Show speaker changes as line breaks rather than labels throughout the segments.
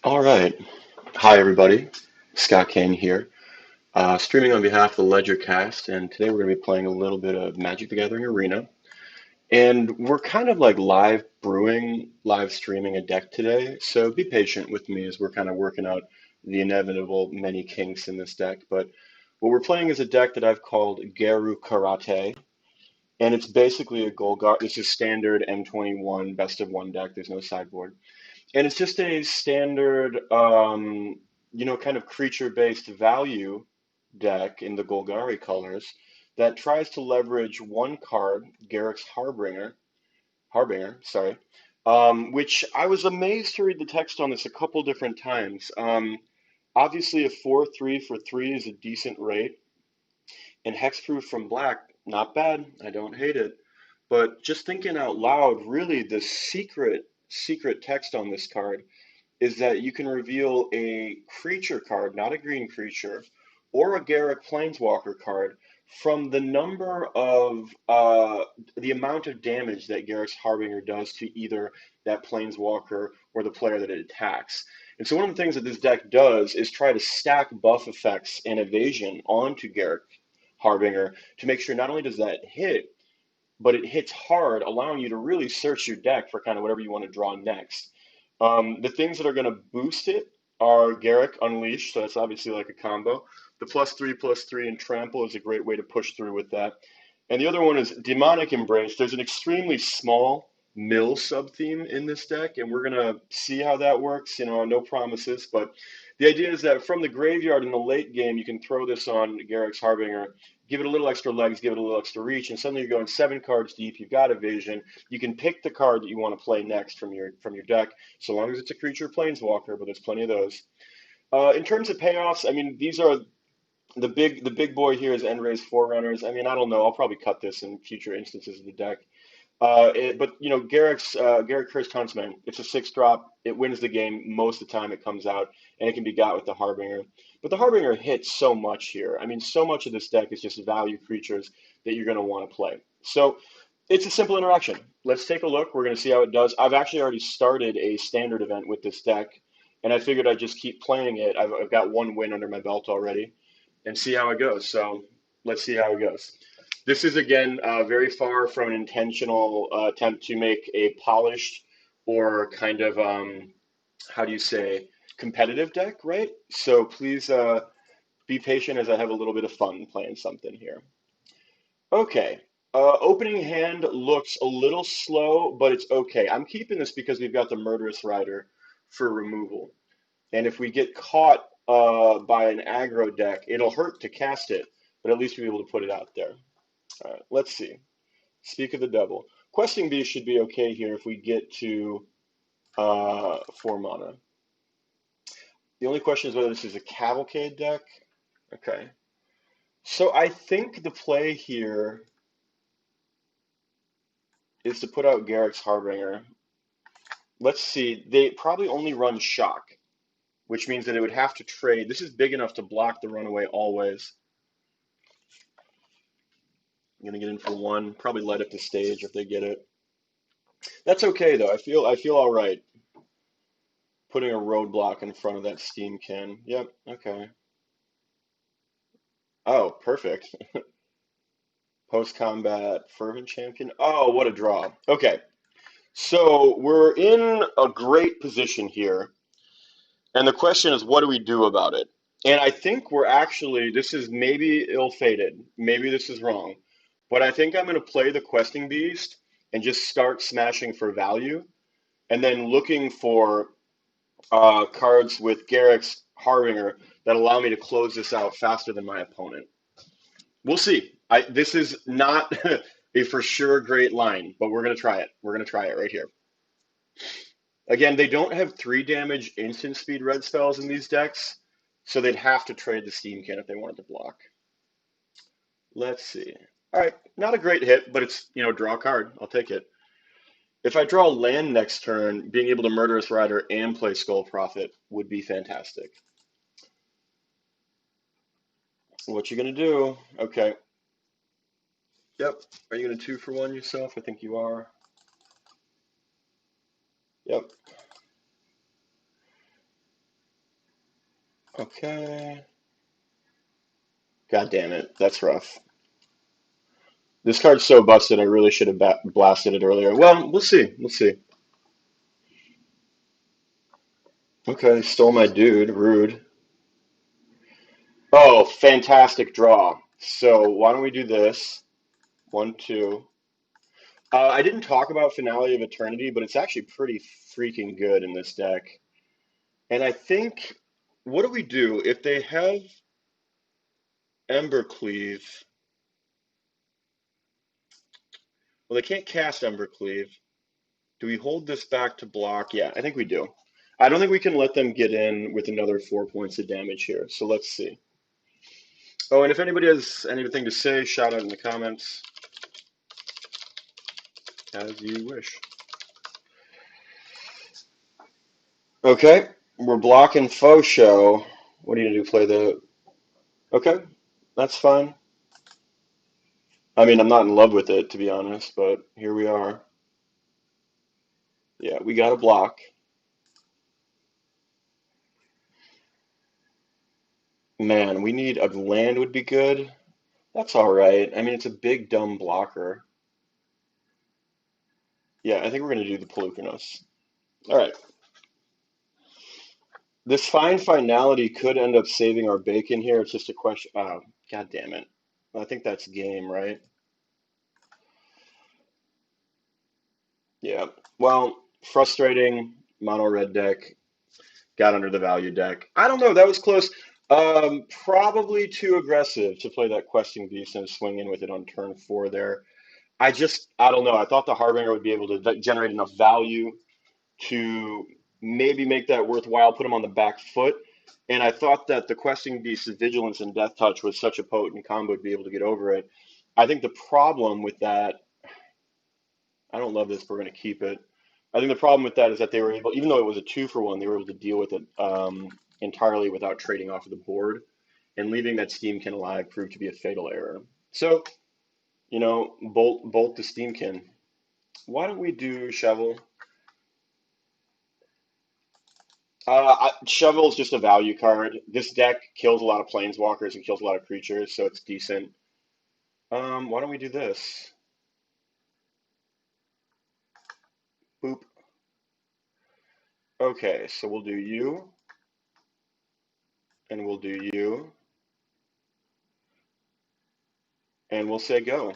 All right. Hi, everybody. Scott Kane here, streaming on behalf of the Ledger Cast, and today we're going to be playing a little bit of Magic the Gathering Arena. And we're kind of like live brewing, live streaming a deck today, so be patient with me as we're kind of working out the inevitable many kinks in this deck. But what we're playing is a deck that I've called GARRU-KARATE, and it's basically a Golgari. It's a standard M21 best of one deck. There's no sideboard. And it's just a standard, kind of creature-based value deck in the Golgari colors that tries to leverage one card, Garruk's Harbinger, sorry, which I was amazed to read the text on this a couple different times. Obviously, a 4/3 for 3 is a decent rate, and hexproof from black, not bad. I don't hate it. But just thinking out loud, really, the secret text on this card is that you can reveal a creature card, not a green creature, or a Garruk Planeswalker card from the amount of damage that Garruk's Harbinger does to either that Planeswalker or the player that it attacks. And so one of the things that this deck does is try to stack buff effects and evasion onto Garruk Harbinger to make sure not only does that hit, but it hits hard, allowing you to really search your deck for kind of whatever you want to draw next. The things that are going to boost it are Garruk Unleashed, so that's obviously like a combo. The +3/+3 and Trample is a great way to push through with that. And the other one is Demonic Embrace. There's an extremely small mill sub-theme in this deck, and we're going to see how that works. No promises, but the idea is that from the graveyard in the late game, you can throw this on Garruk's Harbinger, give it a little extra legs, give it a little extra reach, and suddenly you're going 7 cards deep. You've got evasion. You can pick the card that you want to play next from your deck, so long as it's a creature planeswalker, but there's plenty of those. In terms of payoffs, I mean, these are the big boy here is End-Raze Forerunners. I mean, I don't know. I'll probably cut this in future instances of the deck. But Garruk Cursed Huntsman. It's a 6-drop. It wins the game most of the time it comes out, and it can be got with the Harbinger. But the Harbinger hits so much here. I mean, so much of this deck is just value creatures that you're going to want to play. So it's a simple interaction. Let's take a look. We're going to see how it does. I've actually already started a standard event with this deck, and I figured I'd just keep playing it. I've got one win under my belt already, and see how it goes. So let's see how it goes. This is again very far from an intentional attempt to make a polished or kind of how do you say competitive deck, right? So please be patient as I have a little bit of fun playing something here. Okay, opening hand looks a little slow, but it's okay. I'm keeping this because we've got the Murderous Rider for removal, and if we get caught by an aggro deck, it'll hurt to cast it, but at least we'll be able to put it out there. All right, let's see. Speak of the devil. Questing Beast should be okay here if we get to 4 mana. The only question is whether this is a Cavalcade deck. Okay. So I think the play here is to put out Garruk's Harbinger. Let's see. They probably only run Shock, which means that it would have to trade. This is big enough to block the runaway always. I'm gonna get in for 1. Probably light up the stage if they get it. That's okay though. I feel all right putting a roadblock in front of that steam can. Yep. Okay. Oh, perfect. Post-combat fervent champion. Oh, what a draw. Okay. So we're in a great position here, and the question is, what do we do about it? And I think this is maybe ill-fated. Maybe this is wrong. But I think I'm going to play the Questing Beast and just start smashing for value, and then looking for cards with Garruk's Harbinger that allow me to close this out faster than my opponent. We'll see. This is not a for sure great line, but we're going to try it. We're going to try it right here. Again, they don't have 3 damage instant speed red spells in these decks, so they'd have to trade the steam can if they wanted to block. Let's see. All right, not a great hit, but it's, draw a card. I'll take it. If I draw land next turn, being able to Murderous Rider and play Skull Prophet would be fantastic. What you gonna do? Okay. Yep. Are you gonna 2 for 1 yourself? I think you are. Yep. Okay. God damn it. That's rough. This card's so busted, I really should have blasted it earlier. Well, we'll see. We'll see. Okay, stole my dude. Rude. Oh, fantastic draw. So why don't we do this? 1, 2. I didn't talk about Finality of Eternity, but it's actually pretty freaking good in this deck. And I think, what do we do if they have Embercleave? Well, they can't cast Embercleave. Do we hold this back to block? Yeah, I think we do. I don't think we can let them get in with another 4 points of damage here. So let's see. Oh, and if anybody has anything to say, shout out in the comments. As you wish. Okay, we're blocking Faux Show. What are you gonna do? Play the... Okay, that's fine. I mean, I'm not in love with it, to be honest, but here we are. Yeah, we got a block. Man, we need a land would be good. That's all right. I mean, it's a big, dumb blocker. Yeah, I think we're gonna do the Polukranos. All right. This fine finality could end up saving our bacon here. It's just a question. Oh, God damn it. I think that's game, right? Yeah. Well, frustrating. Mono red deck. Got under the value deck. I don't know. That was close. Probably too aggressive to play that questing beast and swing in with it on turn 4 there. I don't know. I thought the Harbinger would be able to generate enough value to maybe make that worthwhile, put him on the back foot. And I thought that the Questing Beast's Vigilance and Death Touch was such a potent combo to be able to get over it. I think the problem with that, I don't love this, but we're going to keep it. I think the problem with that is that they were able, even though it was a 2-for-1, they were able to deal with it entirely without trading off of the board. And leaving that Steamkin alive proved to be a fatal error. So, bolt the Steamkin. Why don't we do Chevill? Chevill is just a value card. This deck kills a lot of planeswalkers and kills a lot of creatures, so it's decent. Why don't we do this? Boop. Okay, so we'll do you, and we'll do you, and we'll say go.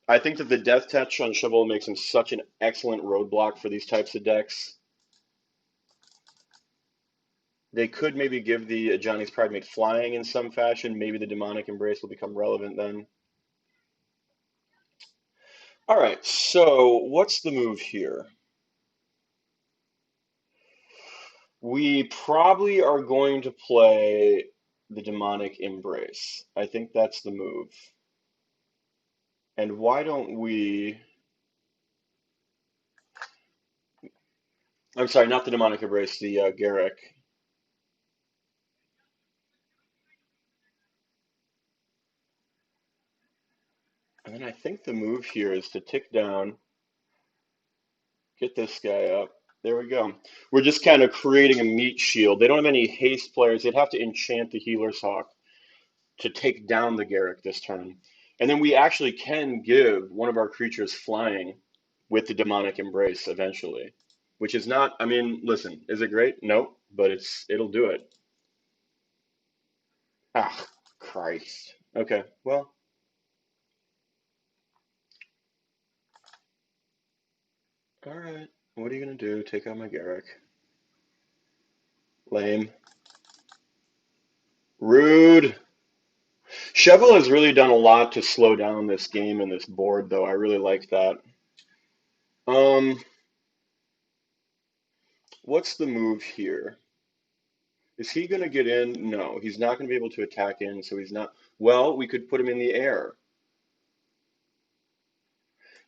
I think that the Death Touch on Chevill makes him such an excellent roadblock for these types of decks. They could maybe give the Johnny's Pridemate flying in some fashion. Maybe the Demonic Embrace will become relevant then. All right, so what's the move here? We probably are going to play the Demonic Embrace. I think that's the move. And why don't we... I'm sorry, not the Demonic Embrace, the Garruk. And then I think the move here is to tick down, get this guy up. There we go. We're just kind of creating a meat shield. They don't have any haste players. They'd have to enchant the Healer's Hawk to take down the Garruk this turn. And then we actually can give one of our creatures flying with the Demonic Embrace eventually, which is not, I mean, listen, is it great? Nope, but it'll do it. Ah, Christ. Okay, well, all right. What are you going to do? Take out my Garruk. Lame. Rude. Chevill has really done a lot to slow down this game and this board, though. I really like that. Um, what's the move here? Is he going to get in? No, he's not going to be able to attack in, so he's not. Well, we could put him in the air.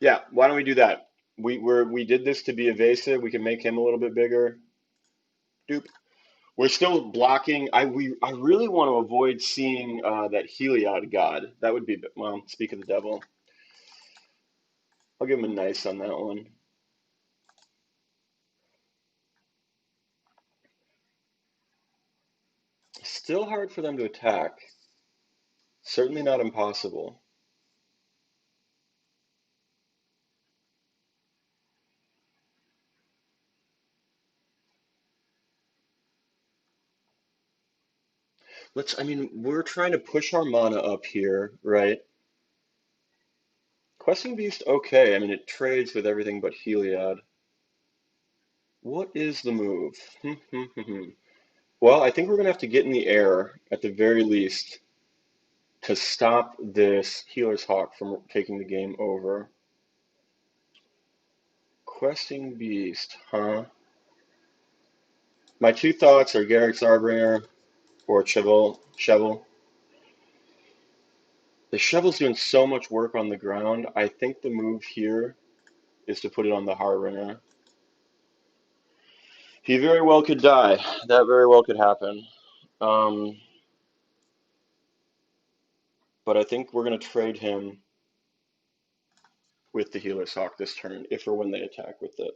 Yeah, why don't we do that? We did this to be evasive. We can make him a little bit bigger. Doop. We're still blocking. I really want to avoid seeing that Heliod god. That would be, well, speak of the devil. I'll give him a nice on that one. Still hard for them to attack. Certainly not impossible. I mean, we're trying to push our mana up here, right? Questing Beast, okay. I mean, it trades with everything but Heliod. What is the move? Well, I think we're going to have to get in the air, at the very least, to stop this Healer's Hawk from taking the game over. Questing Beast, huh? My two thoughts are Garruk's Harbinger or Chevill. The Chevil's doing so much work on the ground. I think the move here is to put it on the Harbinger. He very well could die. That very well could happen. But I think we're going to trade him with the Healer's Hawk this turn, if or when they attack with it.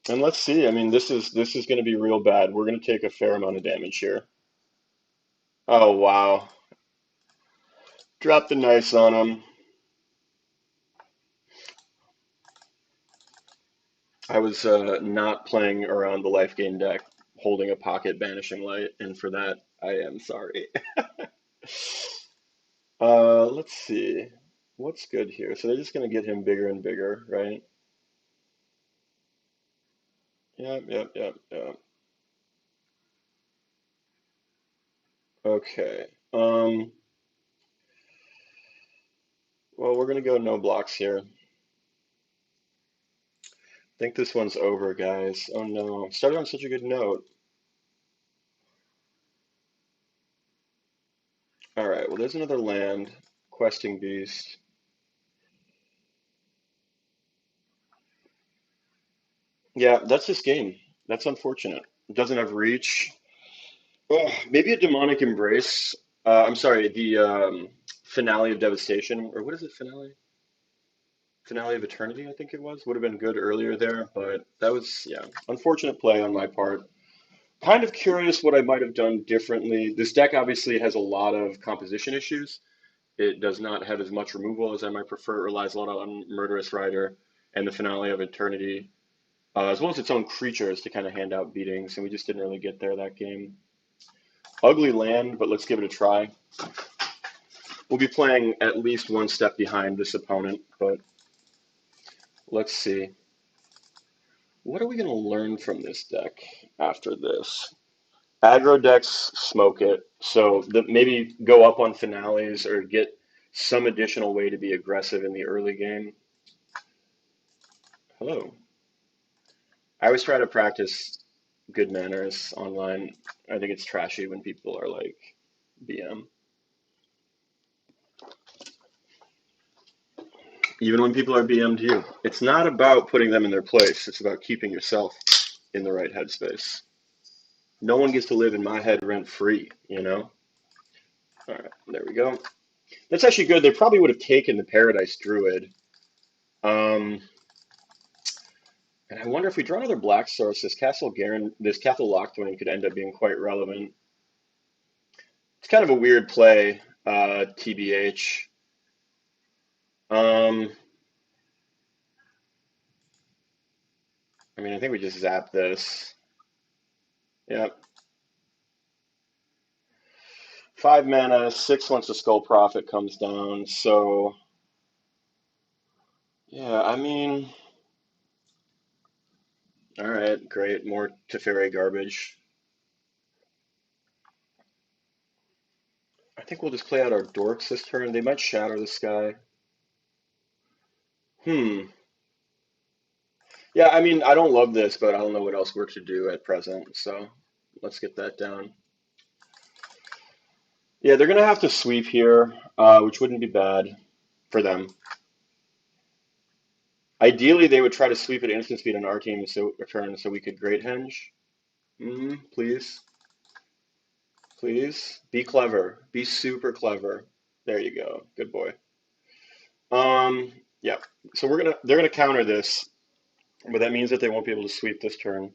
And let's see. I mean, this is going to be real bad. We're going to take a fair amount of damage here. Oh, wow. Drop the nice on him. I was not playing around the life gain deck holding a pocket Banishing Light, and for that, I am sorry. Let's see. What's good here? So they're just going to get him bigger and bigger, right? Yep. Okay. Well, we're going to go no blocks here. I think this one's over, guys. Oh no. Started on such a good note. Alright, well, there's another land. Questing Beast. Yeah, that's this game. That's unfortunate. It doesn't have reach. Oh, maybe a Demonic Embrace. I'm sorry, the Finale of Devastation. Or what is it, Finale? Finale of Eternity, I think it was. Would have been good earlier there, but that was, yeah, unfortunate play on my part. Kind of curious what I might have done differently. This deck obviously has a lot of composition issues. It does not have as much removal as I might prefer. It relies a lot on Murderous Rider and the Finale of Eternity, as well as its own creatures to kind of hand out beatings, and we just didn't really get there that game. Ugly land, but let's give it a try. We'll be playing at least one step behind this opponent, but let's see. What are we going to learn from this deck after this? Aggro decks smoke it, so maybe go up on finales or get some additional way to be aggressive in the early game. Hello. I always try to practice good manners online. I think it's trashy when people are like BM. Even when people are BM'd you. It's not about putting them in their place. It's about keeping yourself in the right headspace. No one gets to live in my head rent free, you know? All right, there we go. That's actually good. They probably would have taken the Paradise Druid. Um, and I wonder if we draw another black source, this Castle Locthwain could end up being quite relevant. It's kind of a weird play, TBH. I mean, I think we just zap this. Yep. 5 mana, 6 once the Skull Prophet comes down. So, yeah, I mean, all right, great. More Teferi garbage. I think we'll just play out our dorks this turn. They might shatter the sky. Yeah, I mean, I don't love this, but I don't know what else we're to do at present. So let's get that down. Yeah, they're going to have to sweep here, which wouldn't be bad for them. Ideally, they would try to sweep at instant speed on our team so return so we could Great Henge. Please. Please. Be clever. Be super clever. There you go. Good boy. Yeah. So they're gonna counter this, but that means that they won't be able to sweep this turn.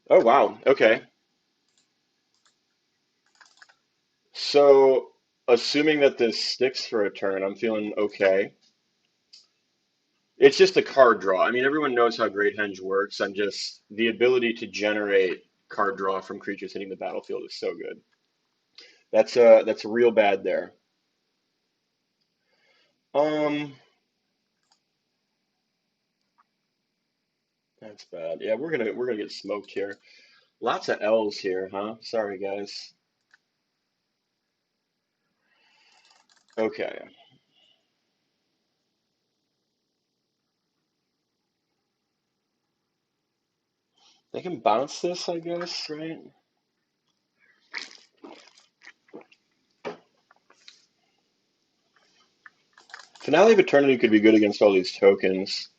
Oh, wow. Okay. So, assuming that this sticks for a turn, I'm feeling okay. It's just a card draw. I mean, everyone knows how Great Henge works. I'm just the ability to generate card draw from creatures hitting the battlefield is so good. That's real bad there. Um, that's bad. Yeah, we're gonna get smoked here. Lots of L's here, huh? Sorry, guys. Okay. They can bounce this, I guess, right? Finale of Eternity could be good against all these tokens.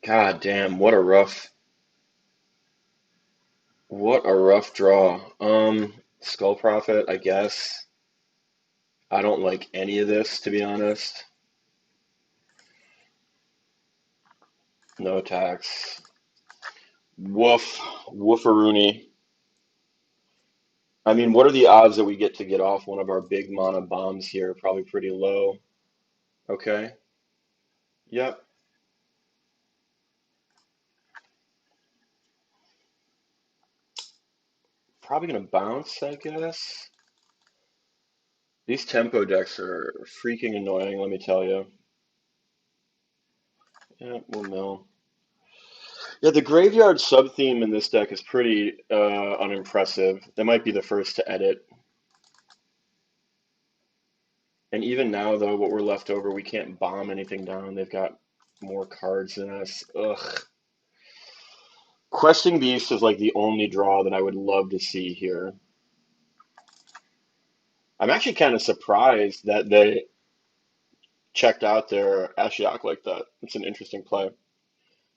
God damn, what a rough draw. Skull Prophet, I guess. I don't like any of this, to be honest. No attacks. Woof. Woofaroony. I mean, what are the odds that we get off one of our big mana bombs here? Probably pretty low. Okay. Yep. Probably gonna bounce, I guess. These tempo decks are freaking annoying, let me tell you. Yeah, we'll know. Yeah, the graveyard sub-theme in this deck is pretty unimpressive. That might be the first to edit. And even now, though, what we're left over, we can't bomb anything down. They've got more cards than us. Ugh. Questing Beast is like the only draw that I would love to see here. I'm actually kind of surprised that they checked out their Ashiok like that. It's an interesting play.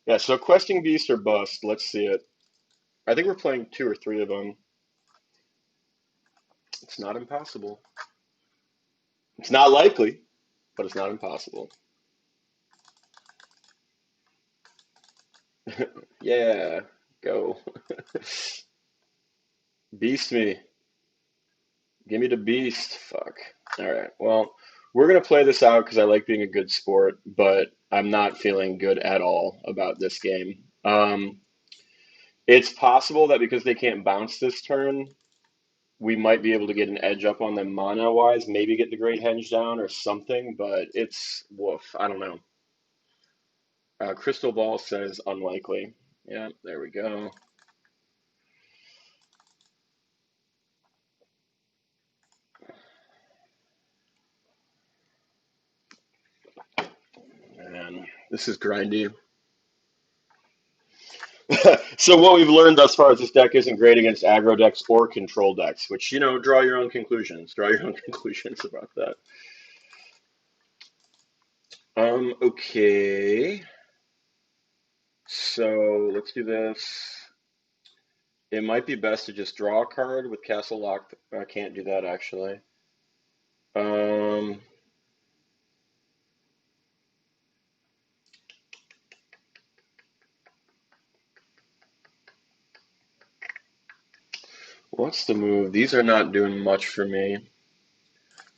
Yeah, so Questing Beast or bust. Let's see it. I think we're playing two or three of them. It's not impossible. It's not likely, but it's not impossible. Yeah, go. Beast me. Give me the beast. Fuck. All right. Well, we're gonna play this out because I like being a good sport, but I'm not feeling good at all about this game. It's possible that because they can't bounce this turn, we might be able to get an edge up on them mana wise, maybe get the Great Henge down or something, but it's woof. I don't know. Crystal Ball says unlikely. Yeah, there we go. Man, this is grindy. So what we've learned thus far is this deck isn't great against aggro decks or control decks, which, draw your own conclusions. Draw your own conclusions about that. Okay. So let's do this. It might be best to just draw a card with Castle Lock. I can't do that actually. Um, what's the move? These are not doing much for me.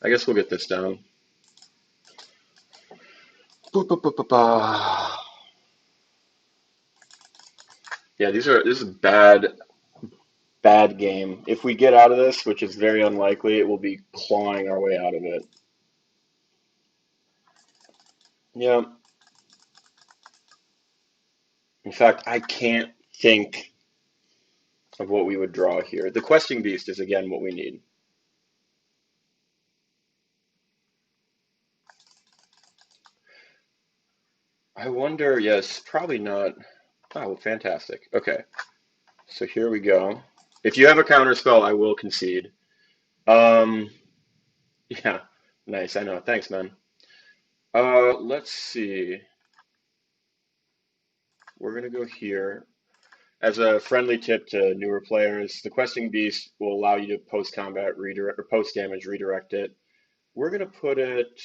I guess we'll get this down. Boop, boop, boop, boop, Yeah, this is bad game. If we get out of this, which is very unlikely, it will be clawing our way out of it. Yeah. In fact, I can't think of what we would draw here. The Questing Beast is again what we need. I wonder, yes, probably not. Oh, well, fantastic. Okay, so here we go. If you have a counter spell, I will concede. Um, yeah, nice. I know. Thanks, man. Let's see. We're gonna go here. As a friendly tip to newer players, the Questing Beast will allow you to post combat redirect or post damage redirect it. We're gonna put it.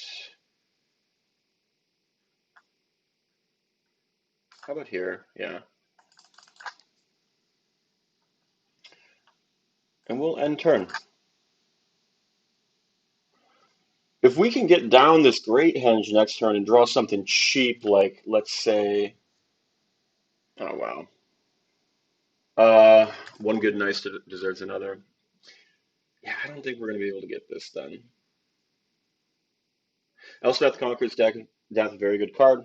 How about here? Yeah. And we'll end turn. If we can get down this Great Henge next turn and draw something cheap, like, let's say, oh wow, one good nice deserves another. Yeah, I don't think we're going to be able to get this done. Elspeth Conqueror's death, a very good card.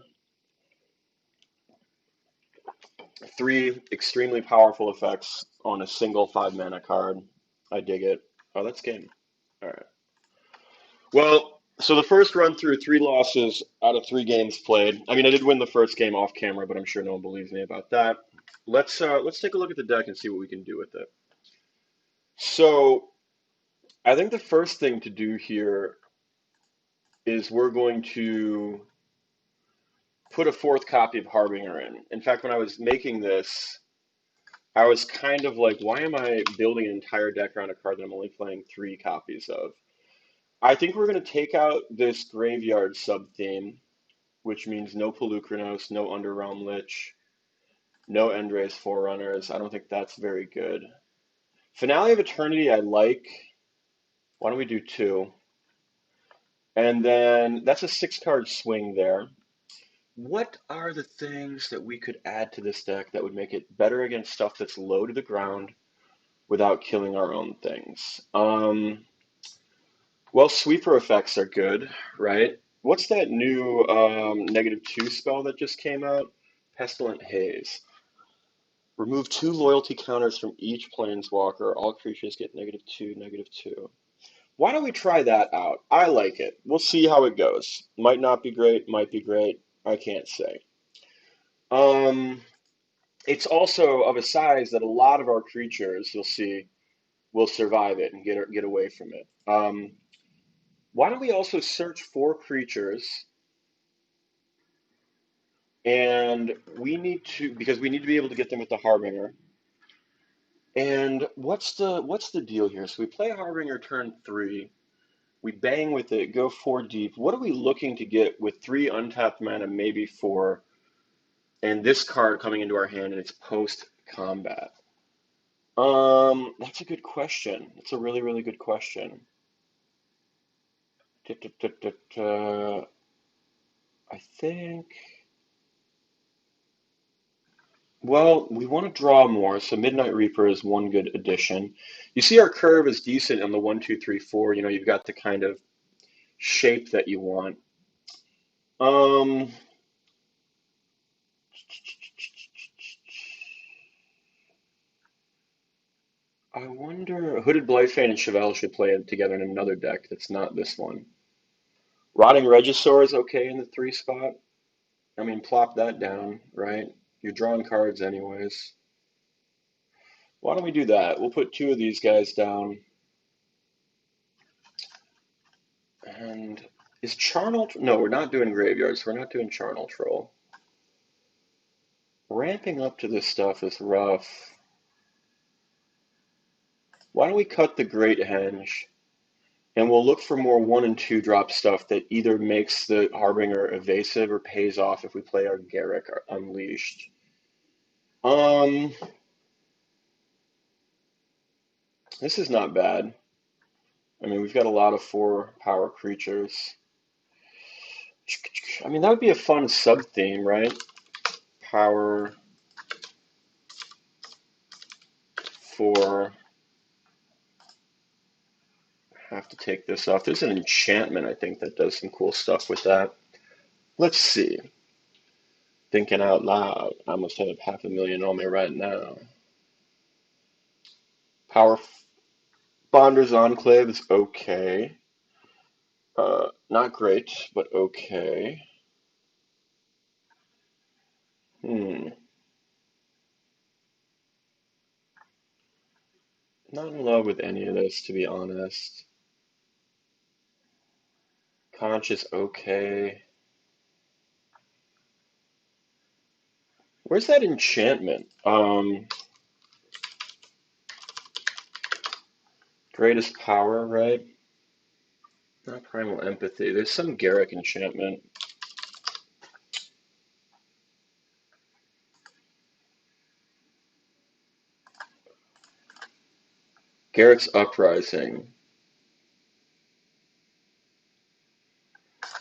3 extremely powerful effects on a single 5-mana card. I dig it. Oh, that's game. All right. Well, so the first run through, 3 losses out of 3 games played. I mean, I did win the first game off camera, but I'm sure no one believes me about that. Let's take a look at the deck and see what we can do with it. So I think the first thing to do here is we're going to put a 4th copy of Harbinger in. In fact, when I was making this, I was kind of like, why am I building an entire deck around a card that I'm only playing 3 copies of? I think we're going to take out this graveyard sub-theme, which means no Polukranos, no Underrealm Lich, no End-Raze Forerunners. I don't think that's very good. Finale of Eternity I like. Why don't we do 2? And then that's a 6-card swing there. What are the things that we could add to this deck that would make it better against stuff that's low to the ground without killing our own things? Well, sweeper effects are good, right? What's that new -2 spell that just came out? Pestilent Haze. Remove 2 loyalty counters from each planeswalker. All creatures get -2, -2. Why don't we try that out? I like it. We'll see how it goes. Might not be great, might be great. I can't say. It's also of a size that a lot of our creatures, you'll see, will survive it and get away from it. Why don't we also search for creatures, and we need to, because we need to be able to get them with the Harbinger. And what's the deal here? So we play Harbinger turn 3, we bang with it, go 4 deep. What are we looking to get with 3 untapped mana, maybe 4, and this card coming into our hand and it's post combat? That's a good question. It's a really, really good question. I think, well, we want to draw more, so Midnight Reaper is one good addition. You see our curve is decent on the 1, 2, 3, 4. You know, you've got the kind of shape that you want. Um, I wonder, Hooded Blightfang and Chevill should play together in another deck that's not this one. Rotting Regisaur is okay in the 3 spot. I mean, plop that down, right? You're drawing cards anyways. Why don't we do that? We'll put 2 of these guys down. And is Charnel... No, we're not doing graveyards. We're not doing Charnel Troll. Ramping up to this stuff is rough. Why don't we cut the Great Henge? And we'll look for more 1 and 2 drop stuff that either makes the Harbinger evasive or pays off if we play our Garruk Unleashed. This is not bad. I mean, we've got a lot of 4 power creatures. I mean, that would be a fun sub-theme, right? Power 4. Have to take this off. There's an enchantment, I think, that does some cool stuff with that. Let's see. Thinking out loud. I almost have 500,000 on me right now. Power Bonder's Enclave is okay. Not great, but okay. Not in love with any of this, to be honest. Conscious, okay. Where's that enchantment? Greatest power, right? Not primal empathy. There's some Garruk enchantment. Garruk's Uprising.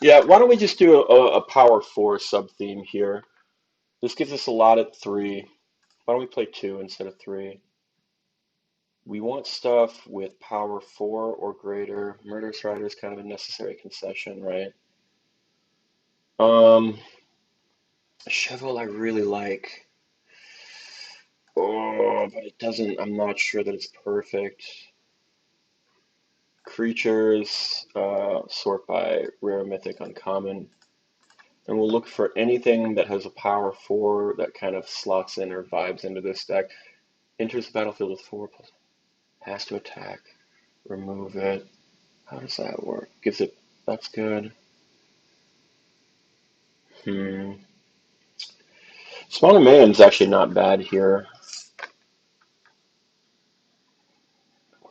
Yeah, why don't we just do a power 4 sub-theme here? This gives us a lot at 3. Why don't we play 2 instead of 3? We want stuff with power 4 or greater. Murderous Rider is kind of a necessary concession, right? Chevill I really like. Oh, but it doesn't, I'm not sure that it's perfect. Creatures, sort by rare, mythic, uncommon. And we'll look for anything that has a power 4 that kind of slots in or vibes into this deck. Enters the battlefield with 4+. Has to attack. Remove it. How does that work? Gives it, that's good. Smaller Man's actually not bad here.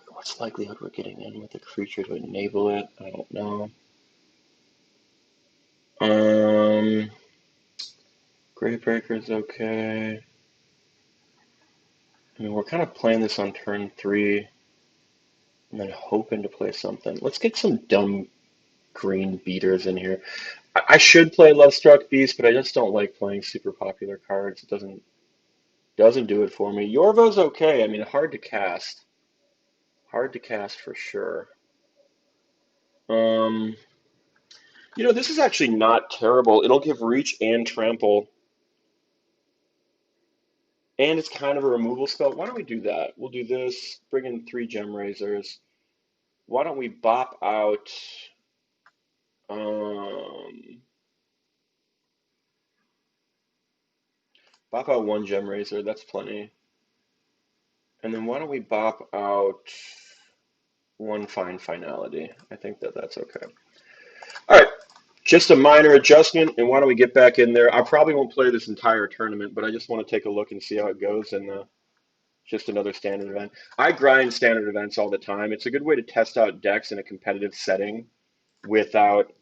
What's the likelihood we're getting in with a creature to enable it? I don't know. Gravebreaker's okay. I mean, we're kind of playing this on turn 3 and then hoping to play something. Let's get some dumb green beaters in here. I should play Lovestruck Beast, but I just don't like playing super popular cards. It doesn't do it for me. Yorvo's okay. I mean, hard to cast. Hard to cast for sure. You know, this is actually not terrible. It'll give reach and trample. And it's kind of a removal spell. Why don't we do that? We'll do this, bring in 3 Gem Razors. Why don't we bop out bop out 1 Gem Razor, that's plenty. And then why don't we bop out 1 Finality? I think that's okay. All right, just a minor adjustment, and why don't we get back in there? I probably won't play this entire tournament, but I just want to take a look and see how it goes, and just another standard event. I grind standard events all the time. It's a good way to test out decks in a competitive setting without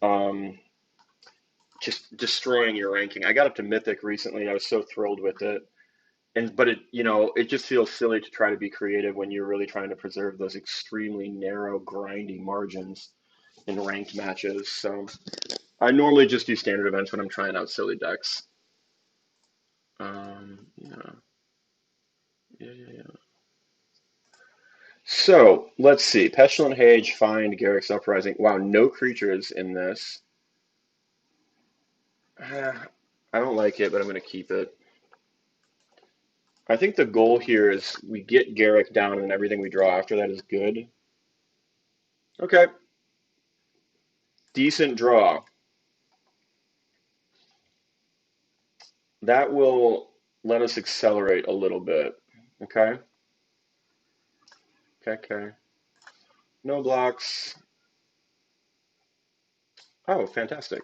just destroying your ranking. I got up to Mythic recently. I was so thrilled with it. But it just feels silly to try to be creative when you're really trying to preserve those extremely narrow, grindy margins in ranked matches. So I normally just do standard events when I'm trying out silly decks. Yeah. So let's see. Pestilent Hage, find Garruk's Uprising. Wow, no creatures in this. I don't like it, but I'm going to keep it. I think the goal here is we get Garruk down and everything we draw after that is good. Okay. Decent draw. That will let us accelerate a little bit. Okay. Okay. No blocks. Oh, fantastic.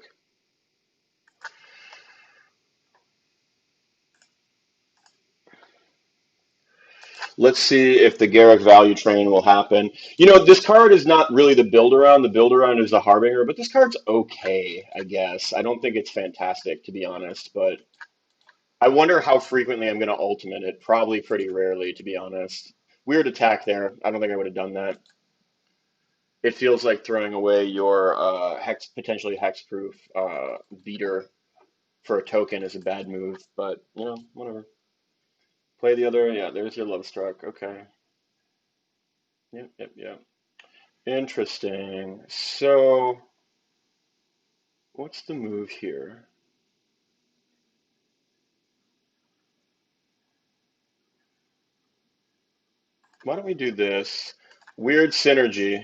Let's see if the Garruk value train will happen. You know, this card is not really the build-around. The build-around is the Harbinger, but this card's okay, I guess. I don't think it's fantastic, to be honest, but I wonder how frequently I'm going to ultimate it. Probably pretty rarely, to be honest. Weird attack there. I don't think I would have done that. It feels like throwing away your potentially hexproof beater for a token is a bad move, but, whatever. Play the other, yeah, there's your Lovestruck. Okay. Yep. Interesting. So, what's the move here? Why don't we do this? Weird synergy.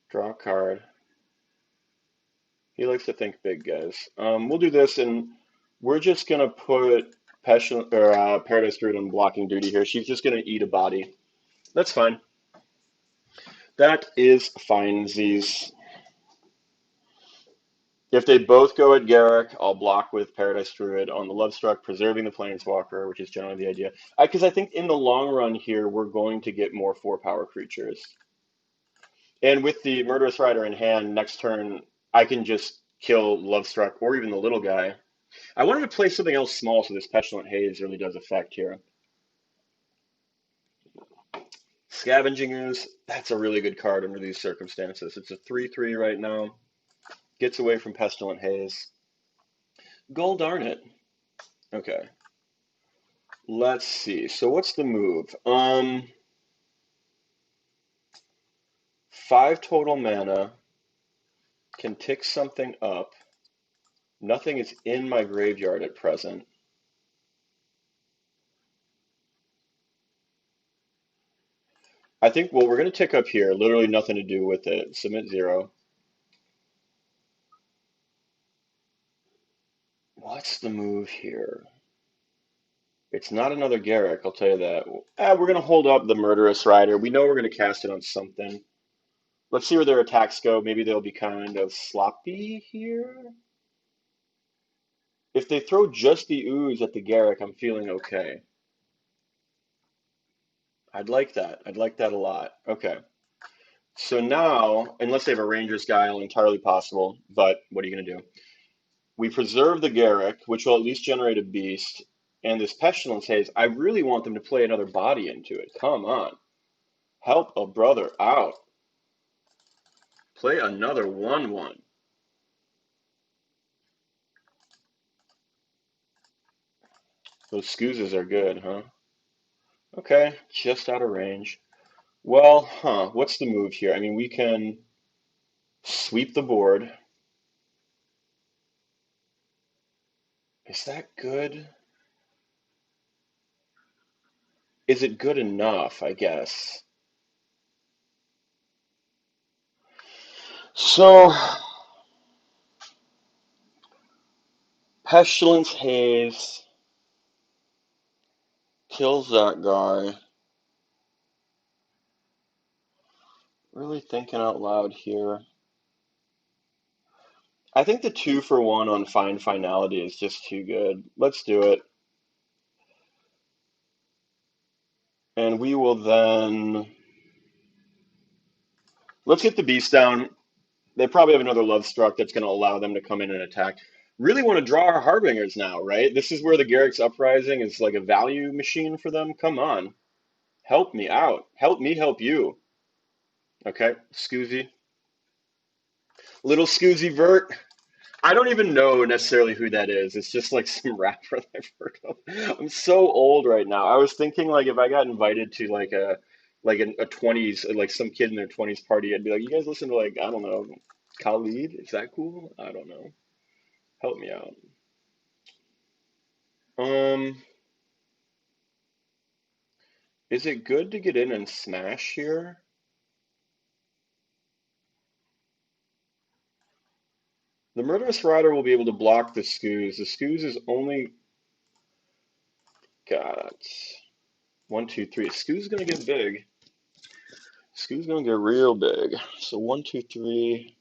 Draw a card. He likes to think big, guys. We'll do this, and we're just going to put Paradise Druid on blocking duty here. She's just going to eat a body. That's fine. That is fine, Z's. If they both go at Garruk, I'll block with Paradise Druid on the Lovestruck, preserving the Planeswalker, which is generally the idea. Because I think in the long run here, we're going to get more 4-power creatures. And with the Murderous Rider in hand, next turn, I can just kill Lovestruck or even the little guy. I wanted to play something else small, so this Pestilent Haze really does affect here. Scavenging Ooze, that's a really good card under these circumstances. It's a 3/3 right now. Gets away from Pestilent Haze. Gold darn it. Okay. Let's see. So what's the move? 5 total mana. Can tick something up. Nothing is in my graveyard at present. I think, well, we're going to tick up here. Literally nothing to do with it. Submit 0. What's the move here? It's not another Garruk, I'll tell you that. We're going to hold up the Murderous Rider. We know we're going to cast it on something. Let's see where their attacks go. Maybe they'll be kind of sloppy here. If they throw just the Ooze at the Garruk, I'm feeling okay. I'd like that. I'd like that a lot. Okay. So now, unless they have a Ranger's Guile, entirely possible, but what are you going to do? We preserve the Garruk, which will at least generate a beast, and this Pestilence Haze. I really want them to play another body into it. Come on. Help a brother out. Play another 1/1. Those scoozes are good, huh? Okay, just out of range. Well, what's the move here? I mean, we can sweep the board. Is that good? Is it good enough, I guess? So, Pestilence Haze kills that guy. Really thinking out loud here. I think the 2-for-1 on Find Finality is just too good. Let's do it. And we will then... Let's get the beast down. They probably have another Love Struck that's going to allow them to come in and attack. Really want to draw our Harbingers now, right? This is where the Garruk's Uprising is like a value machine for them. Come on. Help me out. Help me help you. Okay, Scoozy. Little Scoozy Vert. I don't even know necessarily who that is. It's just like some rapper that I've heard of. I'm so old right now. I was thinking like if I got invited to a 20s, like some kid in their 20s party, I'd be like, you guys listen to like, I don't know, Khalid? Is that cool? I don't know. Help me out. Um, is it good to get in and smash here? The Murderous Rider will be able to block the Scooz. The Scooz is only got 1, 2, 3. Scoo's gonna get big. Scoo's gonna get real big. So 1, 2, 3.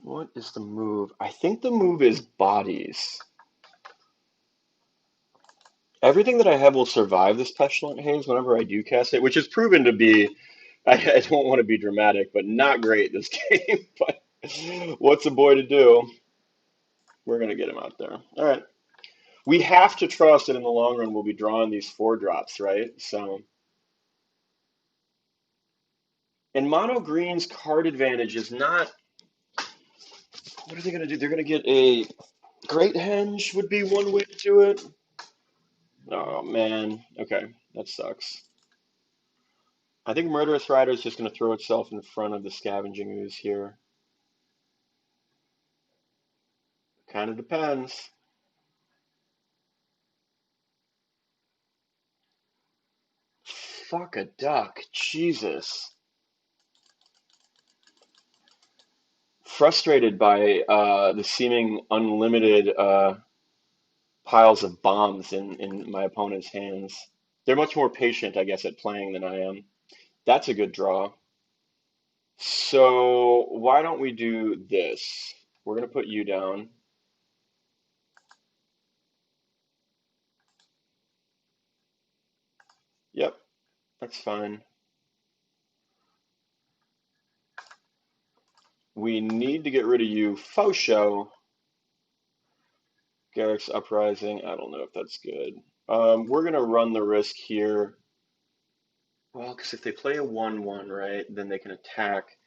What is the move? I think the move is bodies. Everything that I have will survive this Pestilent Haze whenever I do cast it, which is proven to be, I don't want to be dramatic, but not great this game. But what's a boy to do? We're going to get him out there. All right. We have to trust that in the long run we'll be drawing these 4-drops, right? So, and mono green's card advantage is not. What are they going to do? They're going to get a Great Henge would be one way to do it. Oh man. Okay, that sucks. I think Murderous Rider is just going to throw itself in front of the Scavenging Ooze here. Kind of depends. Fuck a duck. Jesus. Frustrated by the seeming unlimited piles of bombs in my opponent's hands. They're much more patient, I guess, at playing than I am. That's a good draw. So why don't we do this? We're going to put you down. Yep, that's fine. We need to get rid of you, faux show. Garruk's Uprising. I don't know if that's good. We're going to run the risk here. Well, because if they play a 1/1, right, then they can attack.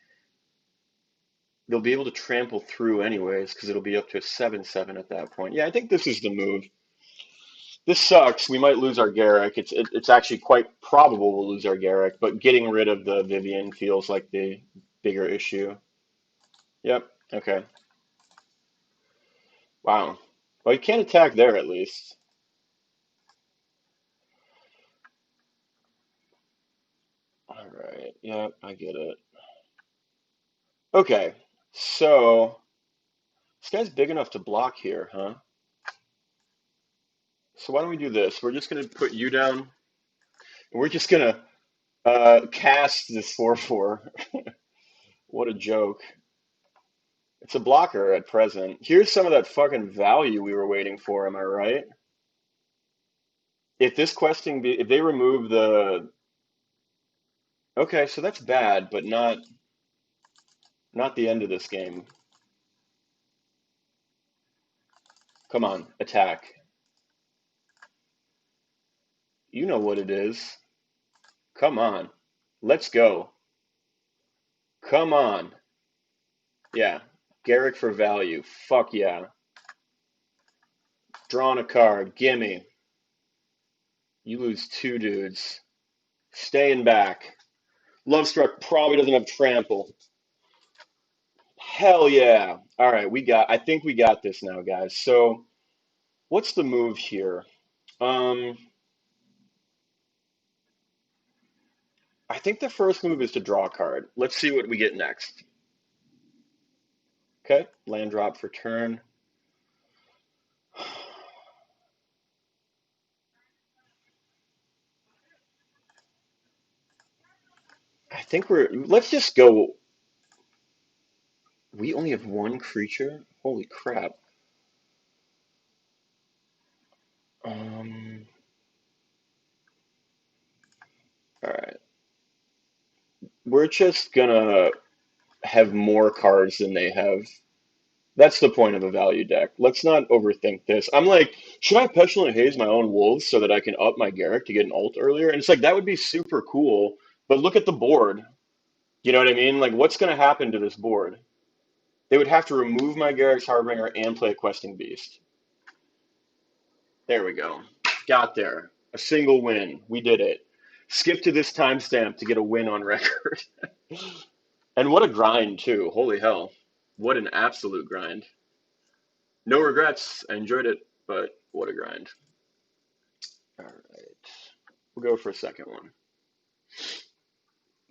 They'll be able to trample through anyways, because it'll be up to a 7/7 at that point. Yeah, I think this is the move. This sucks. We might lose our Garruk. It's actually quite probable we'll lose our Garruk, but getting rid of the Vivian feels like the bigger issue. Yep. Okay. Wow. Well, you can't attack there at least. All right. Yep, I get it. Okay. So this guy's big enough to block here, huh? So why don't we do this? We're just gonna put you down, and we're just gonna cast this 4/4. What a joke. It's a blocker at present. Here's some of that fucking value we were waiting for, am I right? If this questing if they remove the okay, so that's bad, but not the end of this game. Come on, attack. You know what it is. Come on. Let's go. Come on. Yeah. Garruk for value. Fuck yeah. Drawing a card. Gimme. You lose 2 dudes. Staying back. Lovestruck probably doesn't have trample. Hell yeah. All right, I think we got this now, guys. So, what's the move here? Um, I think the first move is to draw a card. Let's see what we get next. Okay, land drop for turn. I think let's just go. We only have 1 creature? Holy crap. Um, all right. We're just gonna have more cards than they have. That's the point of a value deck. Let's not overthink this. I'm like, should I Petulant Haze my own wolves so that I can up my Garruk to get an ult earlier? And it's like, that would be super cool, but look at the board. You know what I mean? Like, what's going to happen to this board? They would have to remove my Garruk's Harbinger and play a Questing Beast. There we go. Got there. A single win. We did it. Skip to this timestamp to get a win on record. And what a grind, too. Holy hell. What an absolute grind. No regrets. I enjoyed it, but what a grind. All right. We'll go for a second one.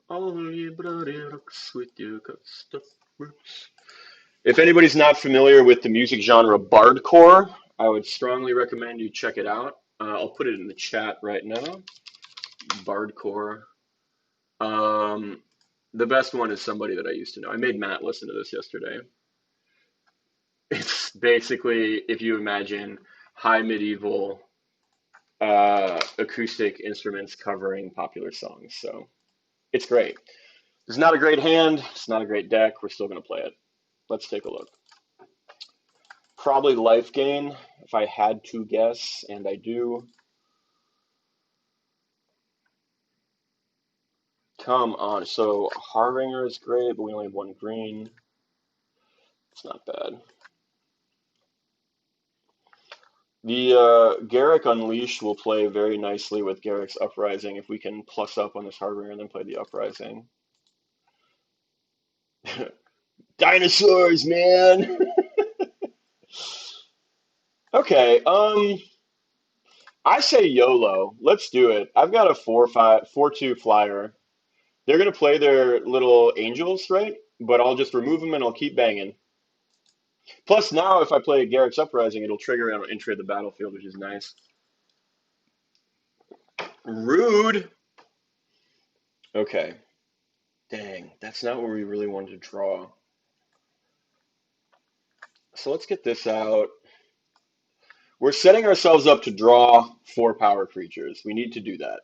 All ye bloody rocks with your stuff roots. If anybody's not familiar with the music genre bardcore, I would strongly recommend you check it out. I'll put it in the chat right now. Bardcore. The best one is somebody that I used to know. I made Matt listen to this yesterday. It's basically, if you imagine high medieval acoustic instruments covering popular songs. So it's great. It's not a great hand. It's not a great deck. We're still going to play it. Let's take a look. Probably life gain, if I had to guess, and I do. Come on. So Harbinger is great, but we only have 1 green. It's not bad. The Garruk Unleashed will play very nicely with Garruk's Uprising if we can plus up on this Harbinger and then play the Uprising. Dinosaurs, man! Okay, I say YOLO. Let's do it. I've got a 4/2 flyer. They're gonna play their little angels, right? But I'll just remove them and I'll keep banging. Plus now if I play Garruk's Uprising, it'll trigger and enter the battlefield, which is nice. Rude. Okay. Dang, that's not what we really wanted to draw. So let's get this out. We're setting ourselves up to draw 4 power creatures. We need to do that.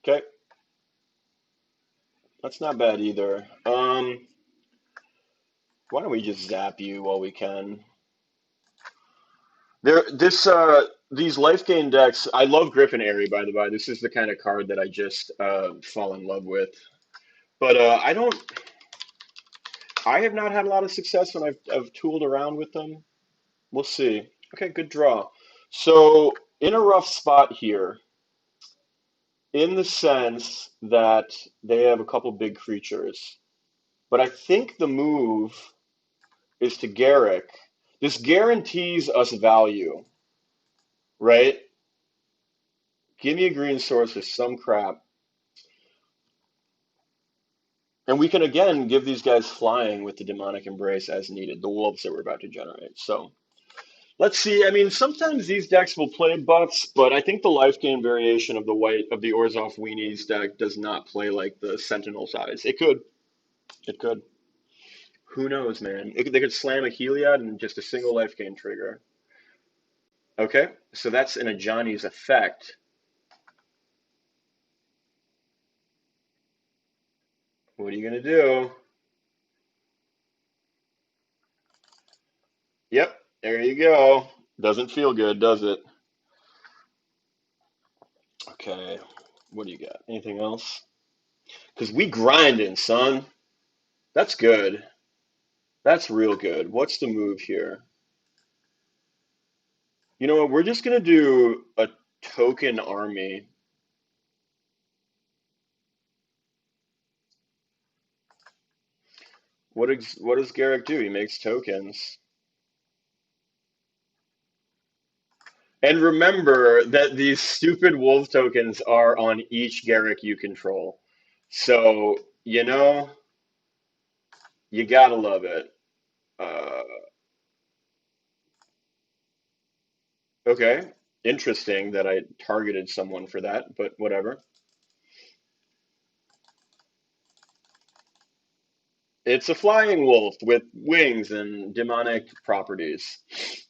Okay. That's not bad either. Why don't we just zap you while we can? These life gain decks. I love Griffin Airy, by the way. This is the kind of card that I just fall in love with. But I have not had a lot of success when I've tooled around with them. We'll see. Okay, good draw. So in a rough spot here, in the sense that they have a couple big creatures, but I think the move is to Garruk. This guarantees us value, right? Give me a green source with some crap. And we can again give these guys flying with the Demonic Embrace as needed, the wolves that we're about to generate. So let's see. I mean, sometimes these decks will play buffs, but I think the life gain variation of the Orzhov Weenies deck does not play like the Sentinel size. It could. It could. Who knows, man? They could slam a Heliod and just a single life gain trigger. Okay, so that's an Ajani's effect. What are you gonna do? Yep, there you go. Doesn't feel good, does it? Okay, what do you got? Anything else? Because we grinding, son. That's good. That's real good. What's the move here? You know what? We're just gonna do a token army. What does Garruk do? He makes tokens. And remember that these stupid wolf tokens are on each Garruk you control. So, you gotta love it. Uh, okay. Interesting that I targeted someone for that, but whatever. It's a flying wolf with wings and demonic properties.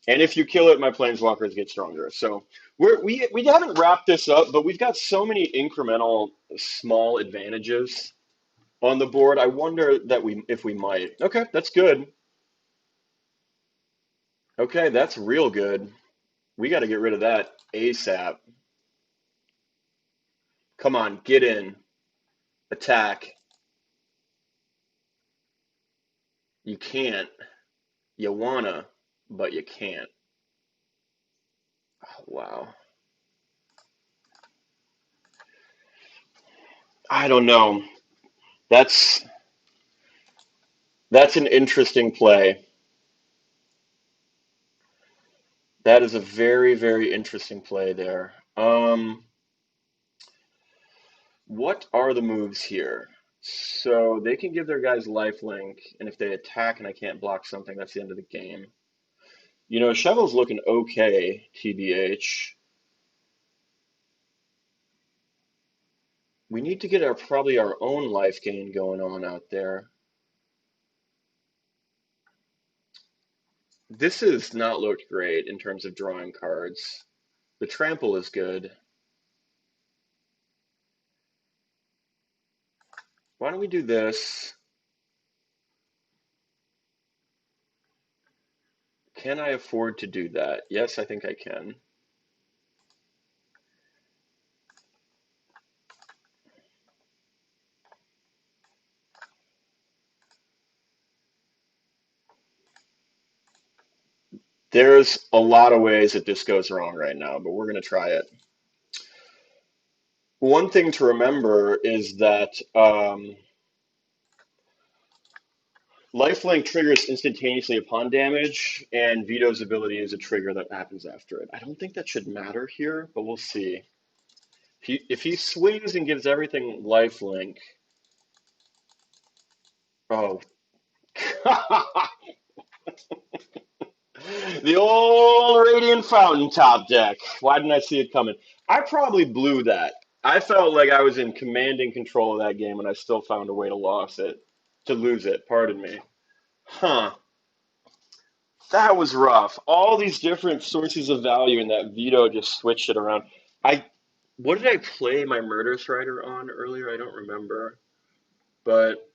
And if you kill it, my planeswalkers get stronger. So we haven't wrapped this up, but we've got so many incremental small advantages on the board. I wonder if we might. Okay, that's good. Okay, that's real good. We got to get rid of that ASAP. Come on, get in. Attack. You can't. You wanna, but you can't. Oh, wow. I don't know. That's that's an interesting play. That is a very, very interesting play there. What are the moves here? So they can give their guys lifelink, and if they attack and I can't block something, that's the end of the game. Chevill's looking okay, TBH. We need to get probably our own life gain going on out there. This has not looked great in terms of drawing cards. The trample is good. Why don't we do this? Can I afford to do that? Yes, I think I can. There's a lot of ways that this goes wrong right now, but we're going to try it. One thing to remember is that lifelink triggers instantaneously upon damage, and Veto's ability is a trigger that happens after it. I don't think that should matter here, but we'll see. If he swings and gives everything lifelink, oh, the old Radiant Fountain top deck. Why didn't I see it coming? I probably blew that. I felt like I was in commanding control of that game, and I still found a way to lose it. Pardon me. Huh. That was rough. All these different sources of value, and that veto just switched it around. I, what did I play my Murderous Rider on earlier? I don't remember, but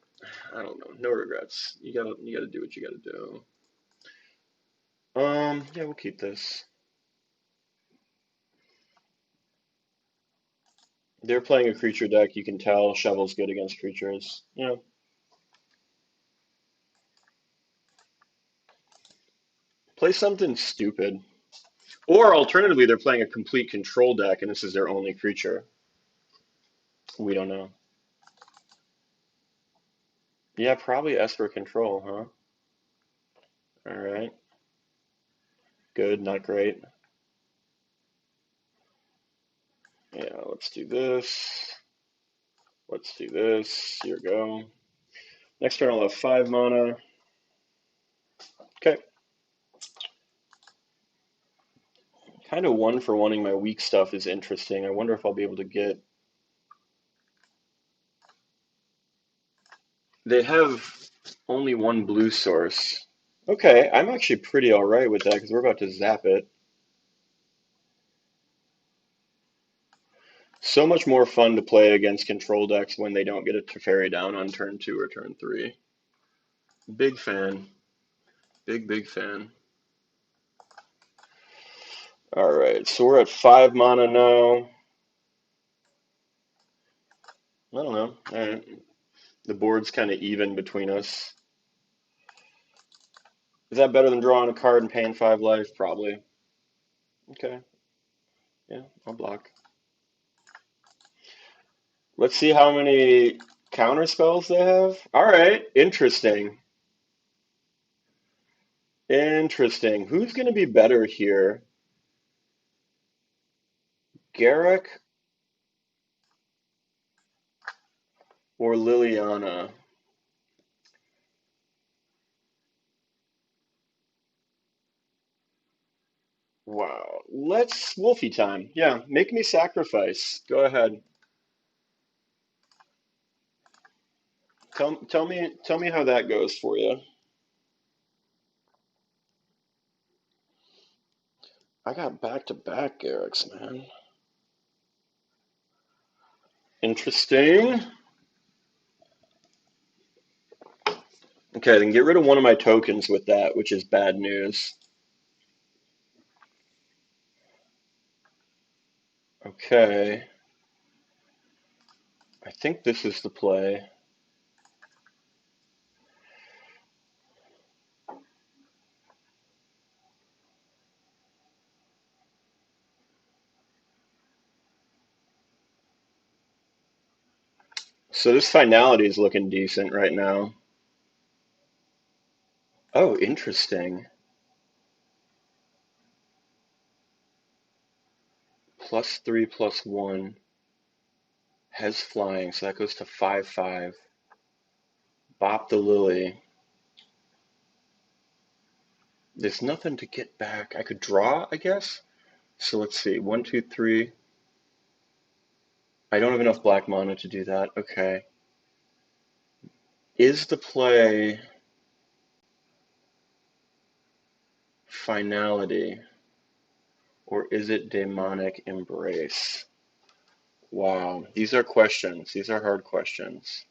I don't know. No regrets. You gotta do what you gotta do. Yeah, we'll keep this. They're playing a creature deck. You can tell Chevill's good against creatures. Yeah. Play something stupid. Or alternatively, they're playing a complete control deck and this is their only creature. We don't know. Yeah, probably Esper control, huh? Alright. Good, not great. Yeah, let's do this. Let's do this. Here we go. Next turn I'll have 5 mana. Okay. Kind of one for wanting my weak stuff is interesting. I wonder if I'll be able to get... They have only one blue source. Okay, I'm actually pretty alright with that because we're about to zap it. So much more fun to play against control decks when they don't get a Teferi down on turn 2 or turn 3. Big fan. Big fan. Alright, so we're at 5 mana now. I don't know. Alright. The board's kind of even between us. Is that better than drawing a card and paying 5 life? Probably. Okay. Yeah, I'll block. Let's see how many counter spells they have. Alright, interesting. Interesting. Who's going to be better here? Garruk or Liliana? Wow. Let's Wolfie time. Yeah, make me sacrifice. Go ahead. Tell me how that goes for you. I got back-to-back Garruks, man. Interesting. Okay, then get rid of one of my tokens with that, which is bad news. Okay. I think this is the play. So this Finality is looking decent right now. Oh, interesting. +3/+1 has flying, so that goes to 5/5. Bop the Lily. There's nothing to get back. I could draw, I guess. So let's see. 1, 2, 3. I don't have enough black mana to do that. Okay. Is the play Finality or is it Demonic Embrace? Wow. These are questions. These are hard questions.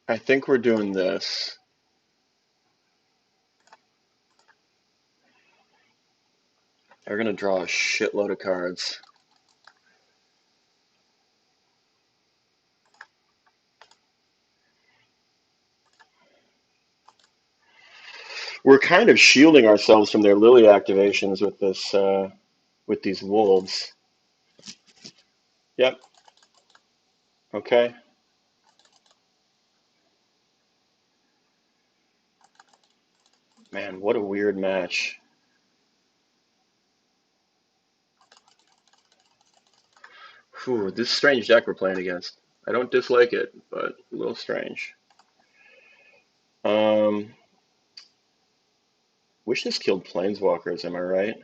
I think we're doing this. They're going to draw a shitload of cards. We're kind of shielding ourselves from their Lily activations with this, with these wolves. Yep. Okay. Man, what a weird match. Whew, this strange deck we're playing against. I don't dislike it, but a little strange. Um, Wish this killed planeswalkers, am I right?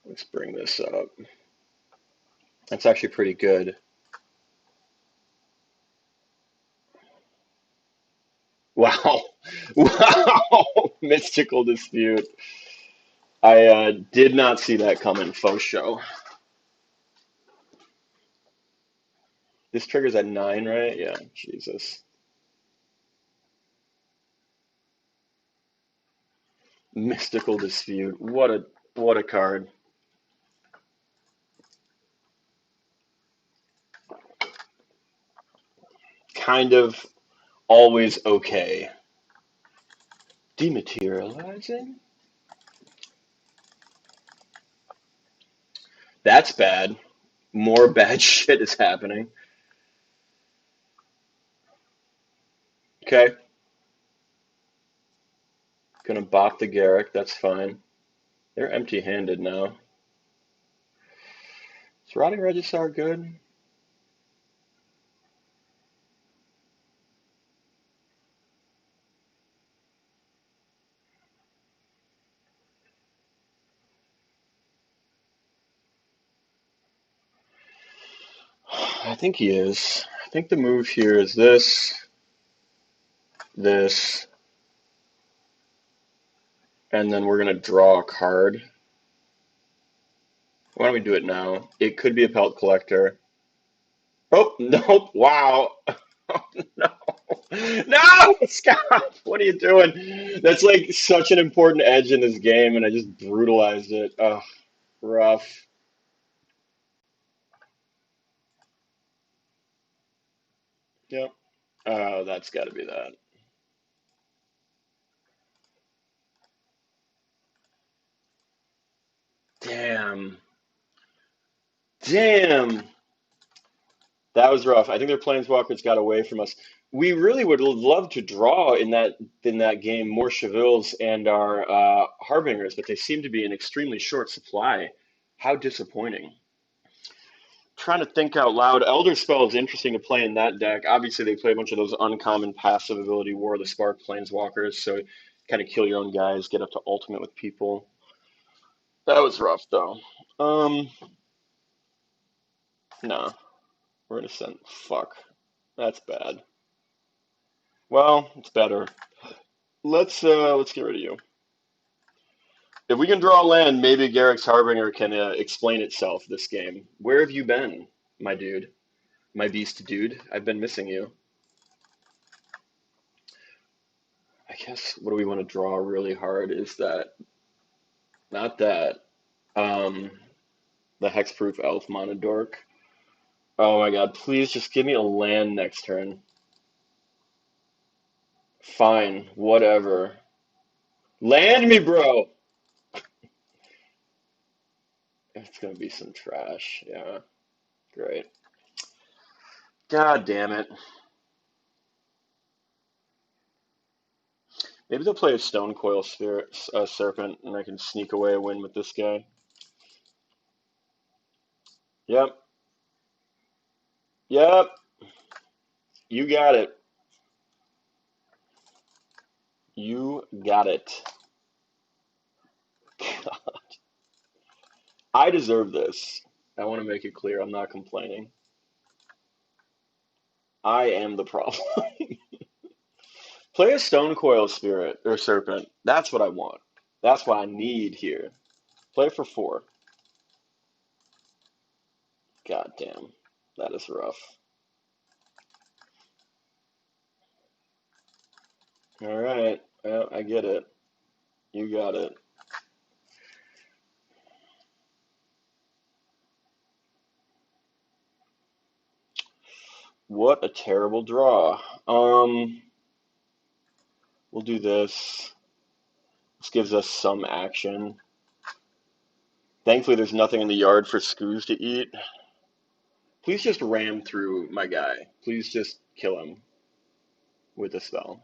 Let's bring this up. That's actually pretty good. Wow. Wow. Mystical Dispute. I did not see that coming, faux show. This triggers at 9, right? Yeah, Jesus. Mystical Dispute. What a card. Kind of always okay. Dematerializing? That's bad. More bad shit is happening. Okay. Gonna bop the Garruk, that's fine. They're empty-handed now. Is Rotting Regisaur good? I think he is. I think the move here is this, and then we're gonna draw a card. Why don't we do it now? It could be a Pelt Collector. Oh, nope. Wow. Oh, no. No, Scott, what are you doing? That's like such an important edge in this game, and I just brutalized it. Oh, rough. Yep. Oh, that's got to be that. Damn. Damn. That was rough. I think their planeswalkers got away from us. We really would love to draw in that game more Chevilles and our Harbingers, but they seem to be in extremely short supply. How disappointing. Trying to think out loud. Elder Spell is interesting to play in that deck. Obviously, they play a bunch of those uncommon passive ability War of the Spark planeswalkers, so kind of kill your own guys, get up to ultimate with people. That was rough, though. Um, nah, we're innocent. Fuck, that's bad. Well, it's better. Let's get rid of you. If we can draw land, maybe Garruk's Harbinger can explain itself this game. Where have you been, my dude? My beast dude? I've been missing you. I guess what do we want to draw really hard is that, not that, um, the Hexproof Elf Monodork. Oh my god, please just give me a land next turn. Fine, whatever. Land me, bro! It's gonna be some trash. Yeah, great. God damn it. Maybe they'll play a Stone Coil Serpent, and I can sneak away a win with this guy. Yep, yep, you got it. You got it. God, I deserve this. I want to make it clear, I'm not complaining. I am the problem. Play a Stone Coil Spirit or Serpent. That's what I want. That's what I need here. Play for 4. God damn. That is rough. Alright. Well, I get it. You got it. What a terrible draw. We'll do this. This gives us some action. Thankfully, there's nothing in the yard for Skoos to eat. Please just ram through my guy. Please just kill him with a spell.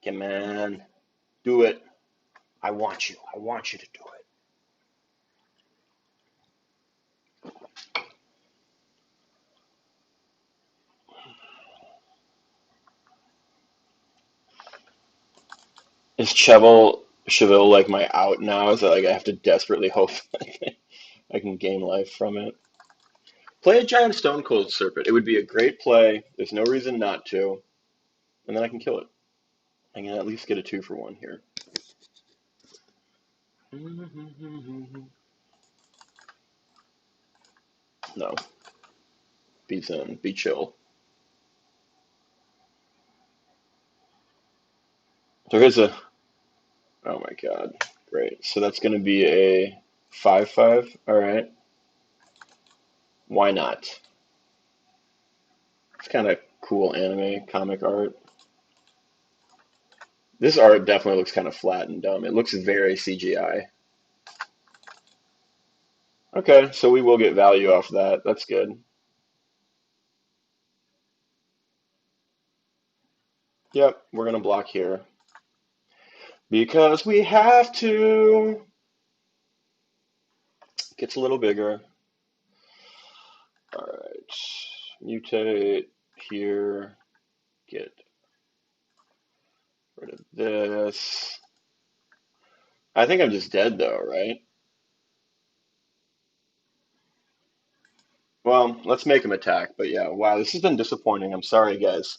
Come on. Do it. I want you. I want you to do it. Is Chevill Chevill like my out now, so like I have to desperately hope I can gain life from it. Play a giant Stone Cold Serpent. It would be a great play. There's no reason not to. And then I can kill it. I can at least get a 2-for-1 here. No. Be zen. Be chill. There is a... Oh my god. Great. So that's going to be a 5/5. Alright. Why not? It's kind of cool anime, comic art. This art definitely looks kind of flat and dumb. It looks very CGI. Okay, so we will get value off that. That's good. Yep, we're going to block here. Because we have to. Gets a little bigger. Alright. Mutate here. Get rid of this. I think I'm just dead though, right? Well, let's make him attack. But yeah, wow, this has been disappointing. I'm sorry, guys.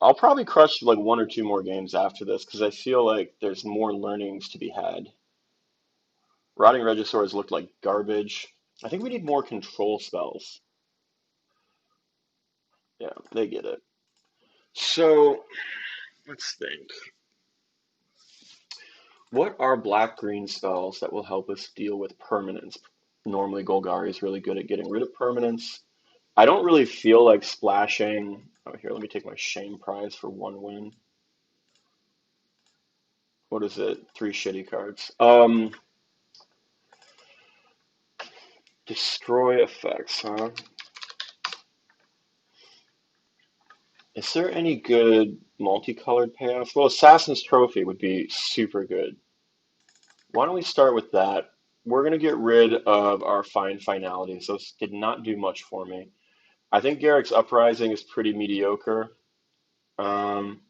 I'll probably crush like 1 or 2 more games after this because I feel like there's more learnings to be had. Rotting Regisaurs looked like garbage. I think we need more control spells. Yeah, they get it. So, let's think. What are black-green spells that will help us deal with permanence? Normally, Golgari is really good at getting rid of permanence. I don't really feel like splashing. Oh, here, let me take my shame prize for 1 win. What is it? 3 shitty cards. Destroy effects, huh? Is there any good multicolored payoffs? Well, Assassin's Trophy would be super good. Why don't we start with that? We're going to get rid of our Finality. So this did not do much for me. I think Garruk's Uprising is pretty mediocre. Um,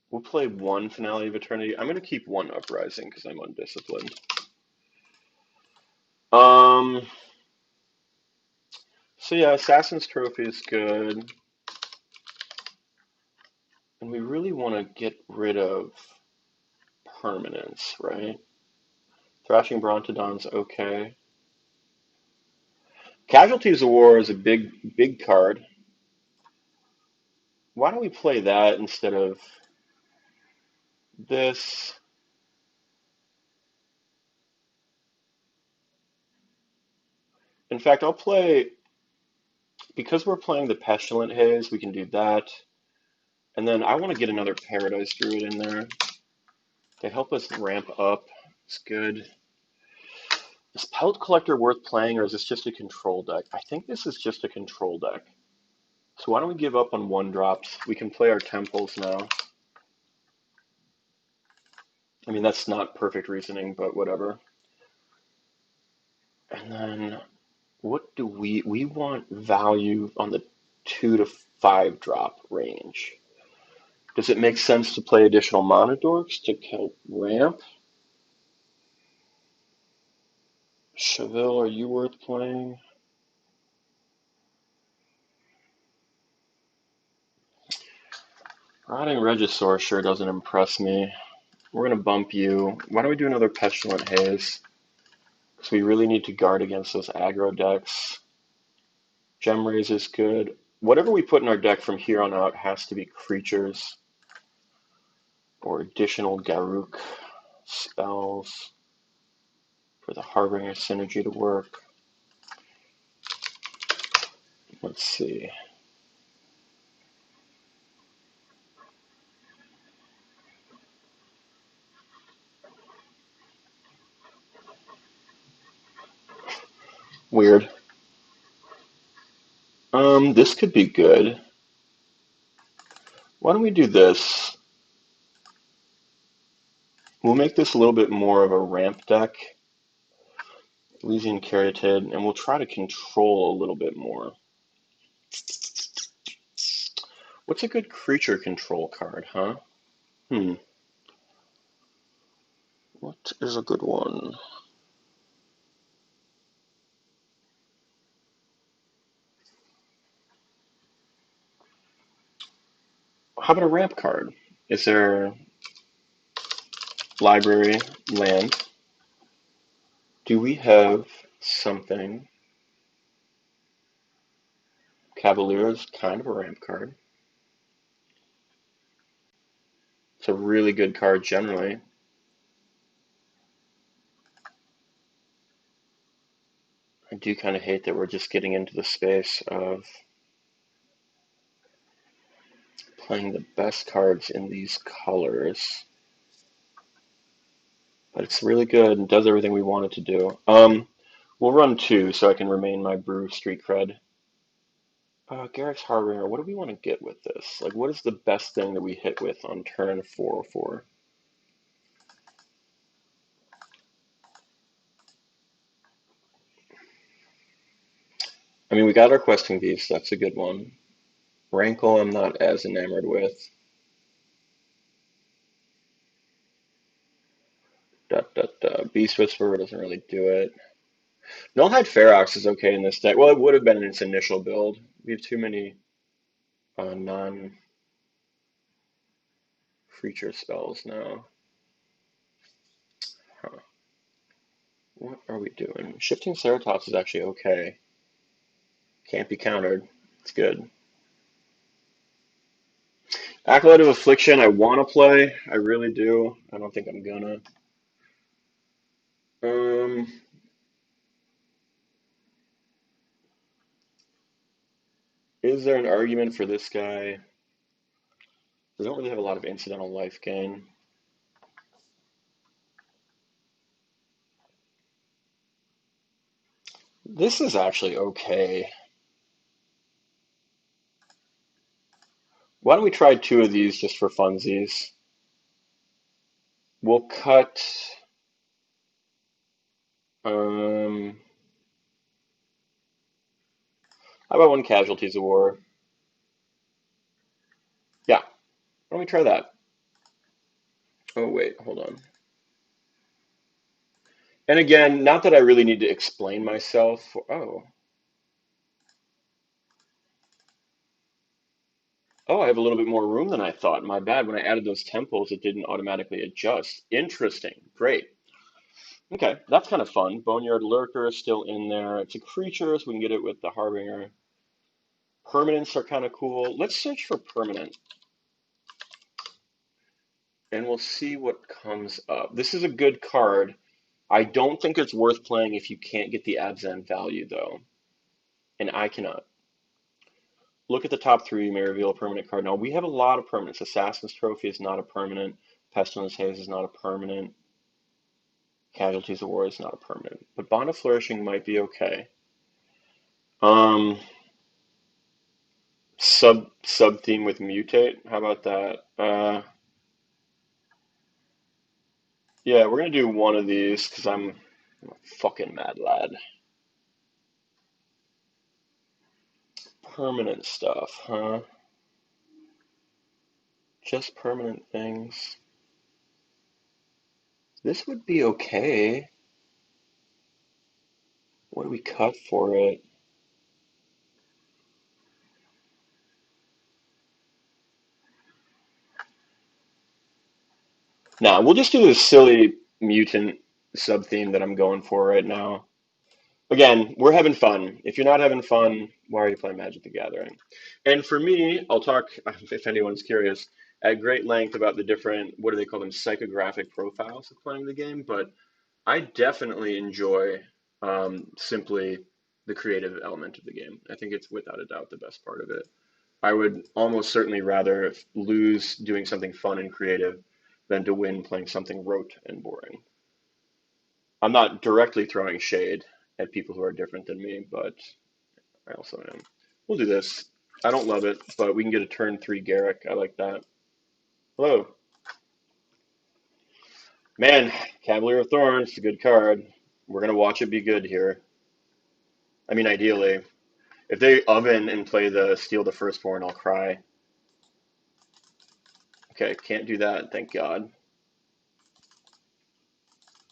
we'll play 1 Finality of Eternity. I'm going to keep 1 Uprising because I'm undisciplined. Um, so yeah, Assassin's Trophy is good. And we really want to get rid of permanence, right? Thrashing Brontodon's okay. Casualties of War is a big card. Why don't we play that instead of this? In fact, I'll play, because we're playing the Pestilent Haze, we can do that. And then I want to get another Paradise Druid in there. They help us ramp up. It's good. Is Pelt Collector worth playing, or is this just a control deck? I think this is just a control deck. So why don't we give up on 1-drops? We can play our Temples now. I mean, that's not perfect reasoning, but whatever. And then what do we want value on the 2 to 5-drop range. Does it make sense to play additional mana dorks to help ramp? Chevill, are you worth playing? Rotting Regisaur sure doesn't impress me. We're going to bump you. Why don't we do another Pestilent Haze? Because we really need to guard against those aggro decks. Gem-Raze is good. Whatever we put in our deck from here on out has to be creatures or additional Garruk spells for the Harbinger synergy to work. Let's see. Weird. This could be good. Why don't we do this? We'll make this a little bit more of a ramp deck. Elysian Caryatid, and we'll try to control a little bit more. What's a good creature control card, huh? Hmm. What is a good one? How about a ramp card? Is there library, land? Do we have something? Cavalier is kind of a ramp card. It's a really good card generally. I do kind of hate that we're just getting into the space of playing the best cards in these colors. But it's really good and does everything we want it to do. We'll run 2 so I can remain my brew street cred. Garruk's Harbinger, what do we want to get with this? Like, what is the best thing that we hit with on turn 4/4? I mean, we got our Questing Beast, that's a good one. Rankle, I'm not as enamored with. Beast Whisperer doesn't really do it. Nullhide Ferox is okay in this deck. Well, it would have been in its initial build. We have too many non-creature spells now. Huh. What are we doing? Shifting Ceratops is actually okay. Can't be countered. It's good. Acolyte of Affliction, I want to play. I really do. I don't think I'm gonna. Um, is there an argument for this guy? They don't really have a lot of incidental life gain. This is actually okay. Why don't we try 2 of these just for funsies? We'll cut. Um, how about 1 Casualties of War? Yeah, why don't we try that? Oh, wait, hold on. And again, not that I really need to explain myself. Oh. Oh, I have a little bit more room than I thought. My bad. When I added those temples, it didn't automatically adjust. Interesting. Great. Okay, that's kind of fun. Boneyard Lurker is still in there. It's a creature, so we can get it with the Harbinger. Permanents are kind of cool. Let's search for permanent, and we'll see what comes up. This is a good card. I don't think it's worth playing if you can't get the Abzan value, though. And I cannot. Look at the top 3, you may reveal a permanent card. Now, we have a lot of permanents. Assassin's Trophy is not a permanent. Pestilence Haze is not a permanent. Casualties of War is not a permanent. But Bond of Flourishing might be okay. Sub theme with Mutate. How about that? Yeah, we're gonna do one of these because I'm a fucking mad lad. Permanent stuff, huh? Just permanent things. This would be okay. What do we cut for it? Nah, we'll just do this silly mutant sub theme that I'm going for right now. Again, we're having fun. If you're not having fun, why are you playing Magic the Gathering? And for me, I'll talk, if anyone's curious, at great length about the different, what do they call them, psychographic profiles of playing the game. But I definitely enjoy simply the creative element of the game. I think it's without a doubt the best part of it. I would almost certainly rather lose doing something fun and creative than to win playing something rote and boring. I'm not directly throwing shade at people who are different than me, but I also am. We'll do this. I don't love it, but we can get a turn 3 Garruk. I like that. Hello. Man, Cavalier of Thorns is a good card. We're going to watch it be good here. I mean, ideally. If they oven and play the Steal the Firstborn, I'll cry. Okay, can't do that, thank God.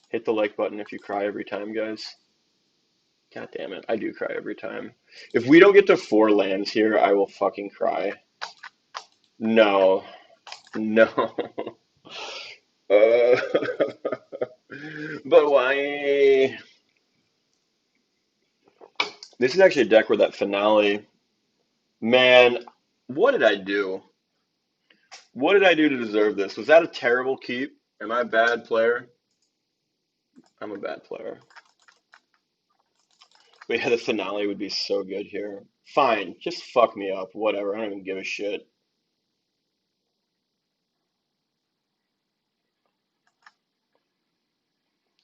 Hit the like button if you cry every time, guys. God damn it, I do cry every time. If we don't get to 4 lands here, I will fucking cry. No. No. Uh, but why? This is actually a deck where that finale. Man, what did I do? What did I do to deserve this? Was that a terrible keep? Am I a bad player? I'm a bad player. But yeah, the finale would be so good here. Fine, just fuck me up. Whatever. I don't even give a shit.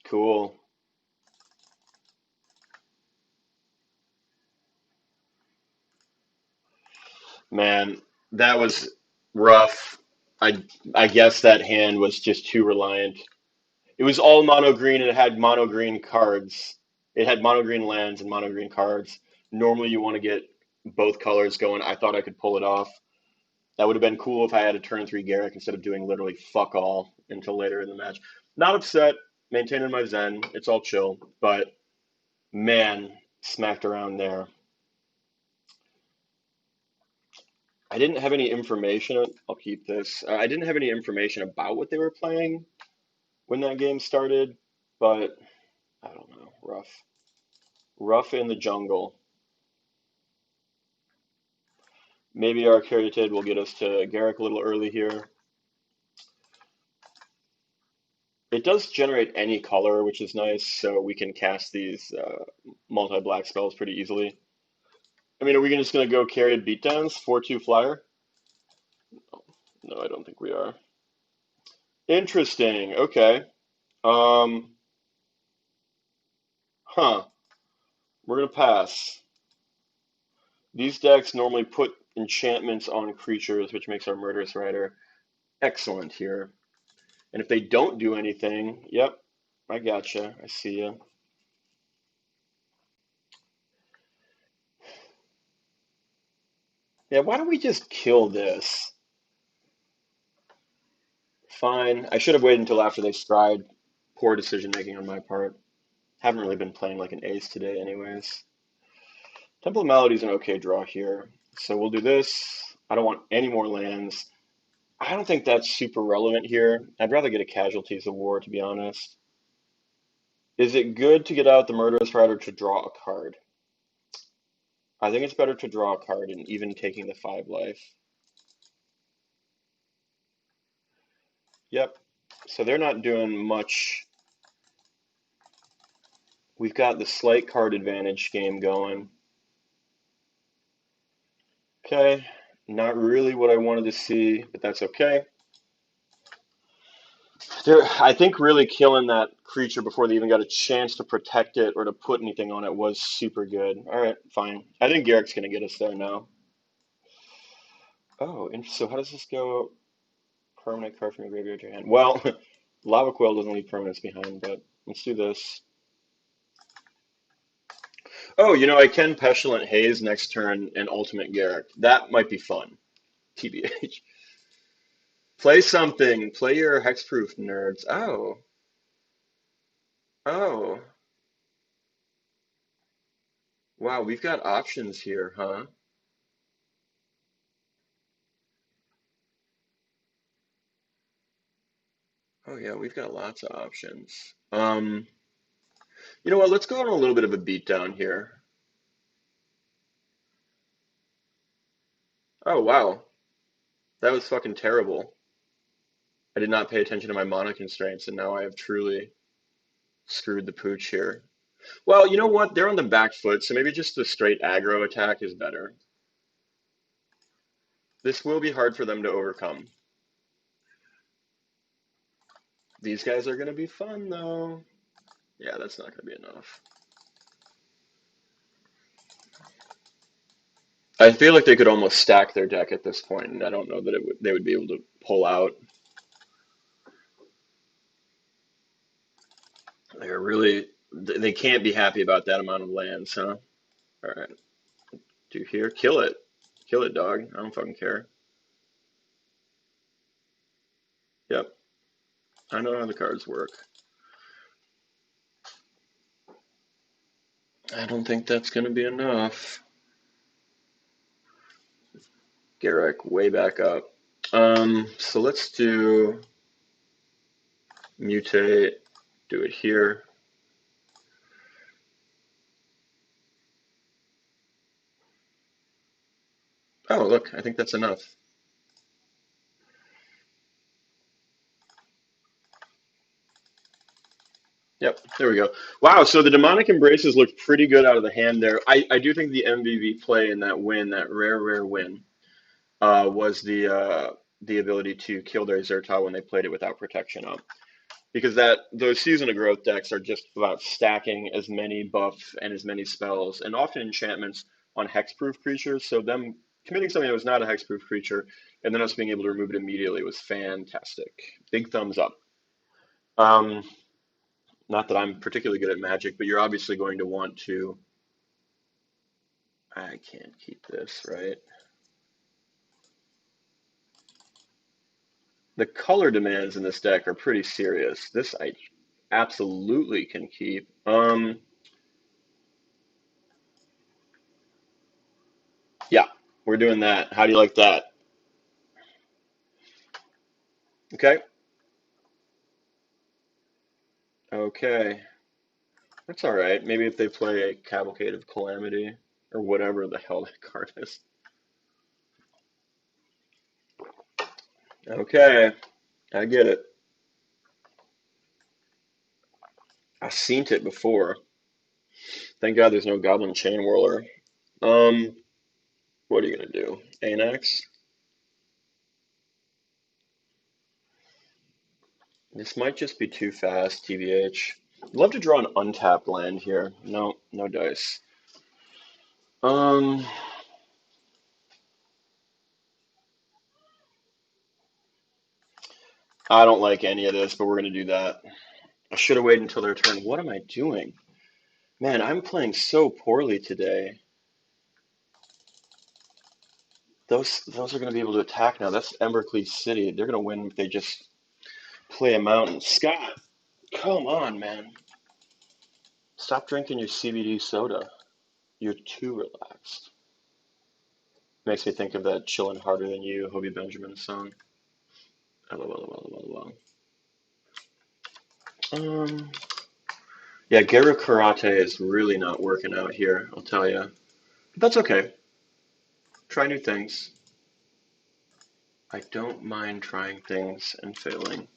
Cool. Man, that was rough. I guess that hand was just too reliant. It was all mono green and it had mono green cards. It had mono green lands and mono green cards. Normally you want to get both colors going. I thought I could pull it off. That would have been cool if I had a turn 3 Garruk instead of doing literally fuck all until later in the match. Not upset, maintaining my zen. It's all chill, but man, smacked around there. I didn't have any information. I'll keep this. I didn't have any information about what they were playing when that game started, but I don't know. Rough. Rough in the jungle. Maybe our Caryatid will get us to Garruk a little early here. It does generate any color, which is nice, so we can cast these multi-black spells pretty easily. I mean, are we just going to go Caryatid beatdowns? 4-2 flyer? No, I don't think we are. Interesting. Okay. Um, huh. We're going to pass. These decks normally put enchantments on creatures, which makes our Murderous Rider excellent here. And if they don't do anything, yep, I gotcha. I see ya. Yeah, why don't we just kill this? Fine. I should have waited until after they scried. Poor decision making on my part. Haven't really been playing like an ace today, anyways. Temple of Malady is an okay draw here. So we'll do this. I don't want any more lands. I don't think that's super relevant here. I'd rather get a Casualties of War, to be honest. Is it good to get out the Murderous Rider to draw a card? I think it's better to draw a card and even taking the 5 life. Yep. So they're not doing much. We've got the slight card advantage game going. Okay. Not really what I wanted to see, but that's okay. I think really killing that creature before they even got a chance to protect it or to put anything on it was super good. All right, fine. I think Garrick's going to get us there now. Oh, so how does this go? Permanent card from your graveyard to your hand. Well, Lava Coil doesn't leave permanents behind, but let's do this. Oh, you know, I can Pestilent Haze next turn and Ultimate Garrick. That might be fun. TBH. Play something. Play your Hexproof, nerds. Oh. Oh. Wow, we've got options here, huh? Oh yeah, we've got lots of options. You know what? Let's go on a little bit of a beatdown here. Oh wow, that was fucking terrible. I did not pay attention to my mana constraints, and now I have truly screwed the pooch here. Well, you know what? They're on the back foot, so maybe just the straight aggro attack is better. This will be hard for them to overcome. These guys are going to be fun, though. Yeah, that's not going to be enough. I feel like they could almost stack their deck at this point, and I don't know that they would be able to pull out. They're really, they can't be happy about that amount of lands, huh? All right, do here, kill it, dog. I don't fucking care. Yep, I know how the cards work. I don't think that's going to be enough. Garruk way back up. So let's do mutate, do it here. Oh, look, I think that's enough. Yep, there we go. Wow, so the Demonic Embraces looked pretty good out of the hand there. I do think the MVV play in that win, that rare win, was the ability to kill their Zertal when they played it without protection up. Because those Season of Growth decks are just about stacking as many buff and as many spells, and often enchantments on hexproof creatures. So them committing something that was not a hexproof creature, and then us being able to remove it immediately was fantastic. Big thumbs up. Um, Not that I'm particularly good at Magic, but you're obviously going to want to. I can't keep this, right? The color demands in this deck are pretty serious. This I absolutely can keep. Yeah, we're doing that. How do you like that? Okay. Okay. That's all right. Maybe if they play a Cavalcade of Calamity or whatever the hell that card is. Okay. I get it. I've seen it before. Thank God there's no Goblin Chain Whirler. Um, what are you gonna do? Anax? This might just be too fast, TVH. I'd love to draw an untapped land here. No, no dice. Um, I don't like any of this, but we're gonna do that. I should have waited until their turn. What am I doing? Man, I'm playing so poorly today. Those are gonna be able to attack now. That's Embercleave City. They're gonna win if they just play a mountain. Scott, come on, man. Stop drinking your CBD soda. You're too relaxed. Makes me think of that Chillin' Harder Than You, Hobie Benjamin song. LOL. Um, yeah, GARRU-KARATE is really not working out here, I'll tell you. But that's okay. Try new things. I don't mind trying things and failing.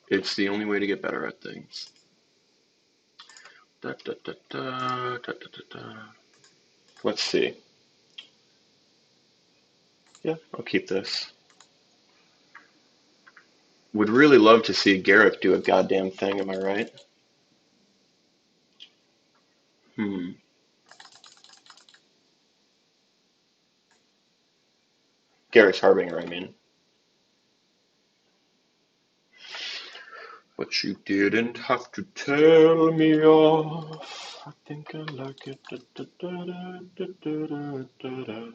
It's the only way to get better at things. Da, da, da, da, da, da, da. Let's see. Yeah, I'll keep this. Would really love to see Garruk do a goddamn thing, am I right? Hmm. Garruk's Harbinger, I mean. But you didn't have to tell me off. I think I like it. Da, da, da, da, da, da, da, da.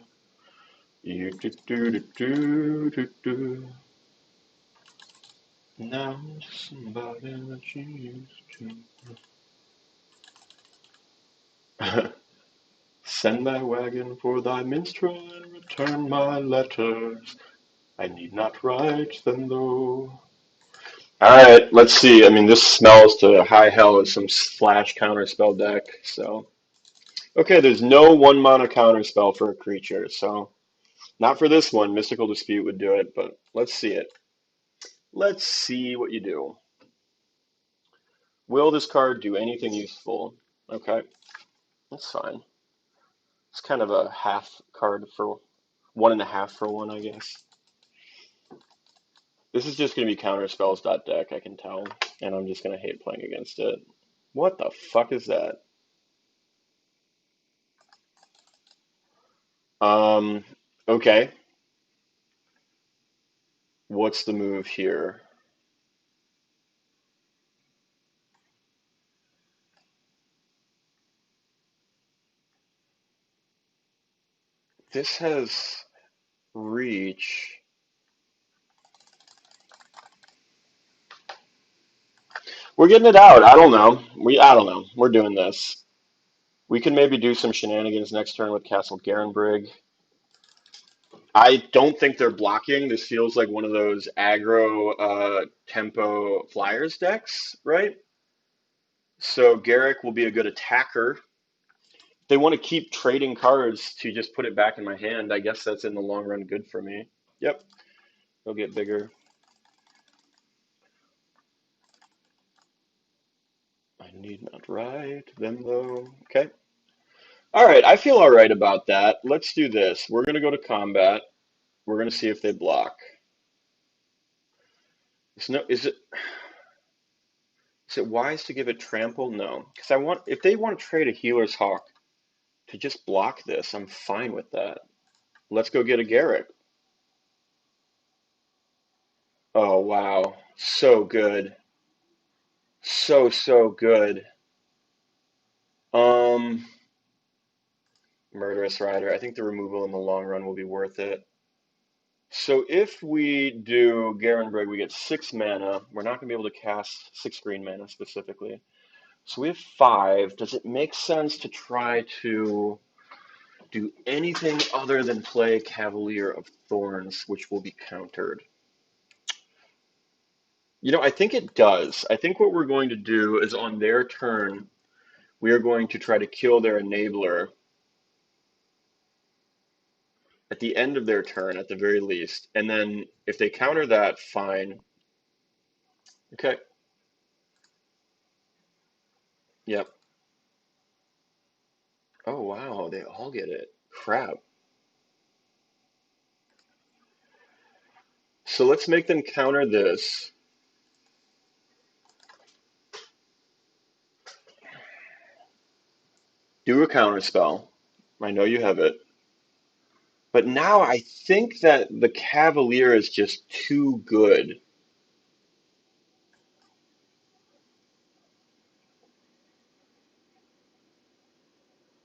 You do do do do do do. Now I'm just somebody that you used to. Send thy wagon for thy minstrel and return my letters. I need not write them though. Alright, let's see. I mean, this smells to high hell as some flash counterspell deck, so. Okay, there's no one mana counterspell for a creature, so. Not for this one. Mystical Dispute would do it, but let's see it. Let's see what you do. Will this card do anything useful? Okay, that's fine. It's kind of a half card for 1.5 for 1, I guess. This is just going to be counterspells.deck, I can tell, and I'm just going to hate playing against it. What the fuck is that? Um, okay. What's the move here? This has reach. We're getting it out. I don't know. I don't know. We're doing this. We can maybe do some shenanigans next turn with Castle Garenbrig. I don't think they're blocking. This feels like one of those aggro tempo flyers decks, right? So Garruk will be a good attacker. If they want to keep trading cards to just put it back in my hand, I guess that's in the long run good for me. Yep, they'll get bigger. I need not write them though. Okay. All right, I feel all right about that. Let's do this. We're going to go to combat. We're going to see if they block. Is it wise to give it trample? No, because if they want to trade a healer's hawk to just block this, I'm fine with that. Let's go get a Garruk. Oh wow, so good, so good. Um, Murderous Rider. I think the removal in the long run will be worth it. So if we do Garenbrig, we get 6 mana. We're not going to be able to cast 6 green mana specifically. So we have 5. Does it make sense to try to do anything other than play Cavalier of Thorns, which will be countered? You know, I think it does. I think what we're going to do is on their turn, we are going to try to kill their enabler at the end of their turn, at the very least. And then if they counter that, fine. Okay. Yep. Oh, wow. They all get it. Crap. So let's make them counter this. Do a counter spell. I know you have it. But now I think that the Cavalier is just too good.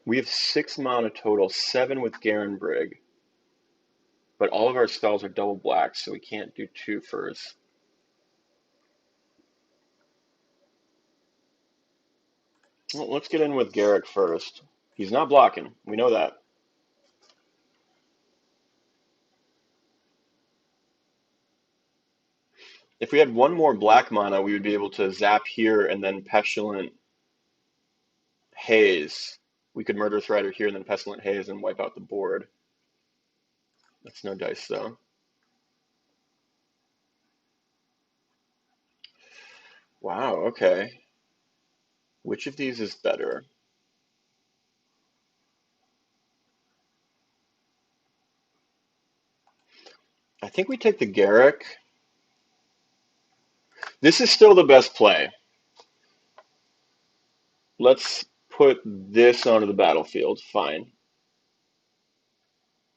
We have 6 mana total, 7 with Garenbrig. But all of our spells are double black, so we can't do 2 first. Well, let's get in with Garruk first. He's not blocking. We know that. If we had 1 more black mana, we would be able to zap here and then Pestilent Haze. We could Murderous Rider here and then Pestilent Haze and wipe out the board. That's no dice, though. Wow, okay. Which of these is better? I think we take the Garruk. This is still the best play. Let's put this onto the battlefield. Fine.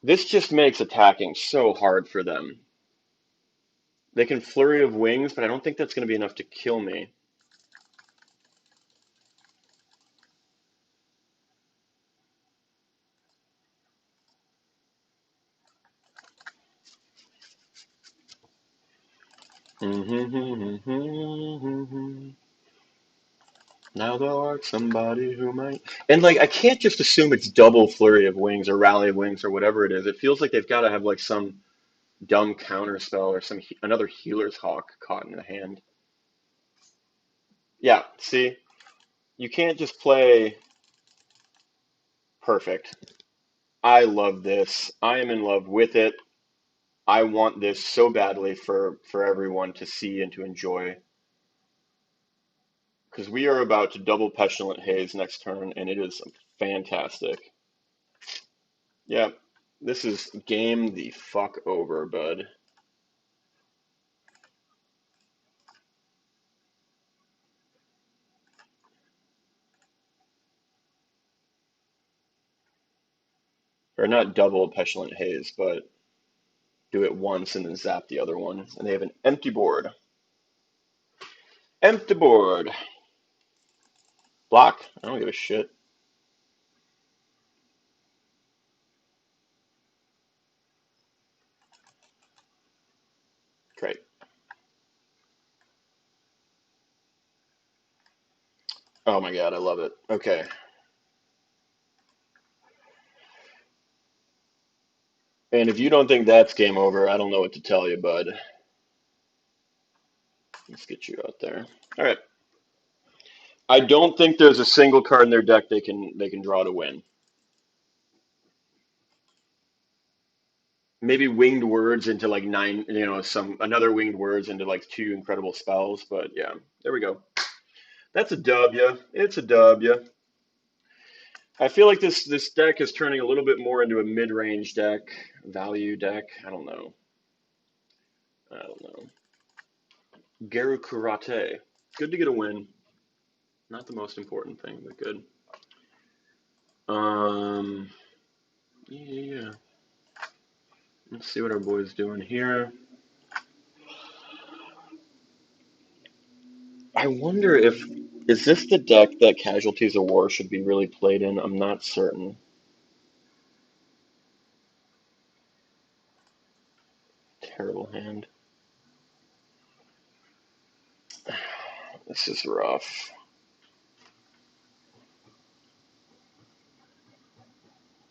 This just makes attacking so hard for them. They can Flurry of Wings, but I don't think that's going to be enough to kill me. Now thou art somebody who might. And like, I can't just assume it's double Flurry of Wings or Rally of Wings or whatever it is. It feels like they've got to have like some dumb counter spell or another Healer's Hawk caught in the hand. Yeah, see, you can't just play perfect. I love this. I am in love with it. I want this so badly for everyone to see and to enjoy. Because we are about to double Pestilent Haze next turn, and it is fantastic. Yeah, this is game the fuck over, bud. Or not double Pestilent Haze, but do it once and then zap the other one. And they have an empty board. Empty board. Block. I don't give a shit. Great. Oh my god, I love it. Okay. And if you don't think that's game over, I don't know what to tell you, bud. Let's get you out there. All right. I don't think there's a single card in their deck they can draw to win. Maybe winged words into like nine, some another winged words into like two incredible spells, but yeah, there we go. That's a W. It's a W. I feel like this deck is turning a little bit more into a mid-range deck, value deck. I don't know. I don't know. GARRU-KARATE. Good to get a win. Not the most important thing, but good. Um, yeah. Let's see what our boy's doing here. I wonder is this the deck that Casualties of War should be really played in? I'm not certain. Terrible hand. This is rough.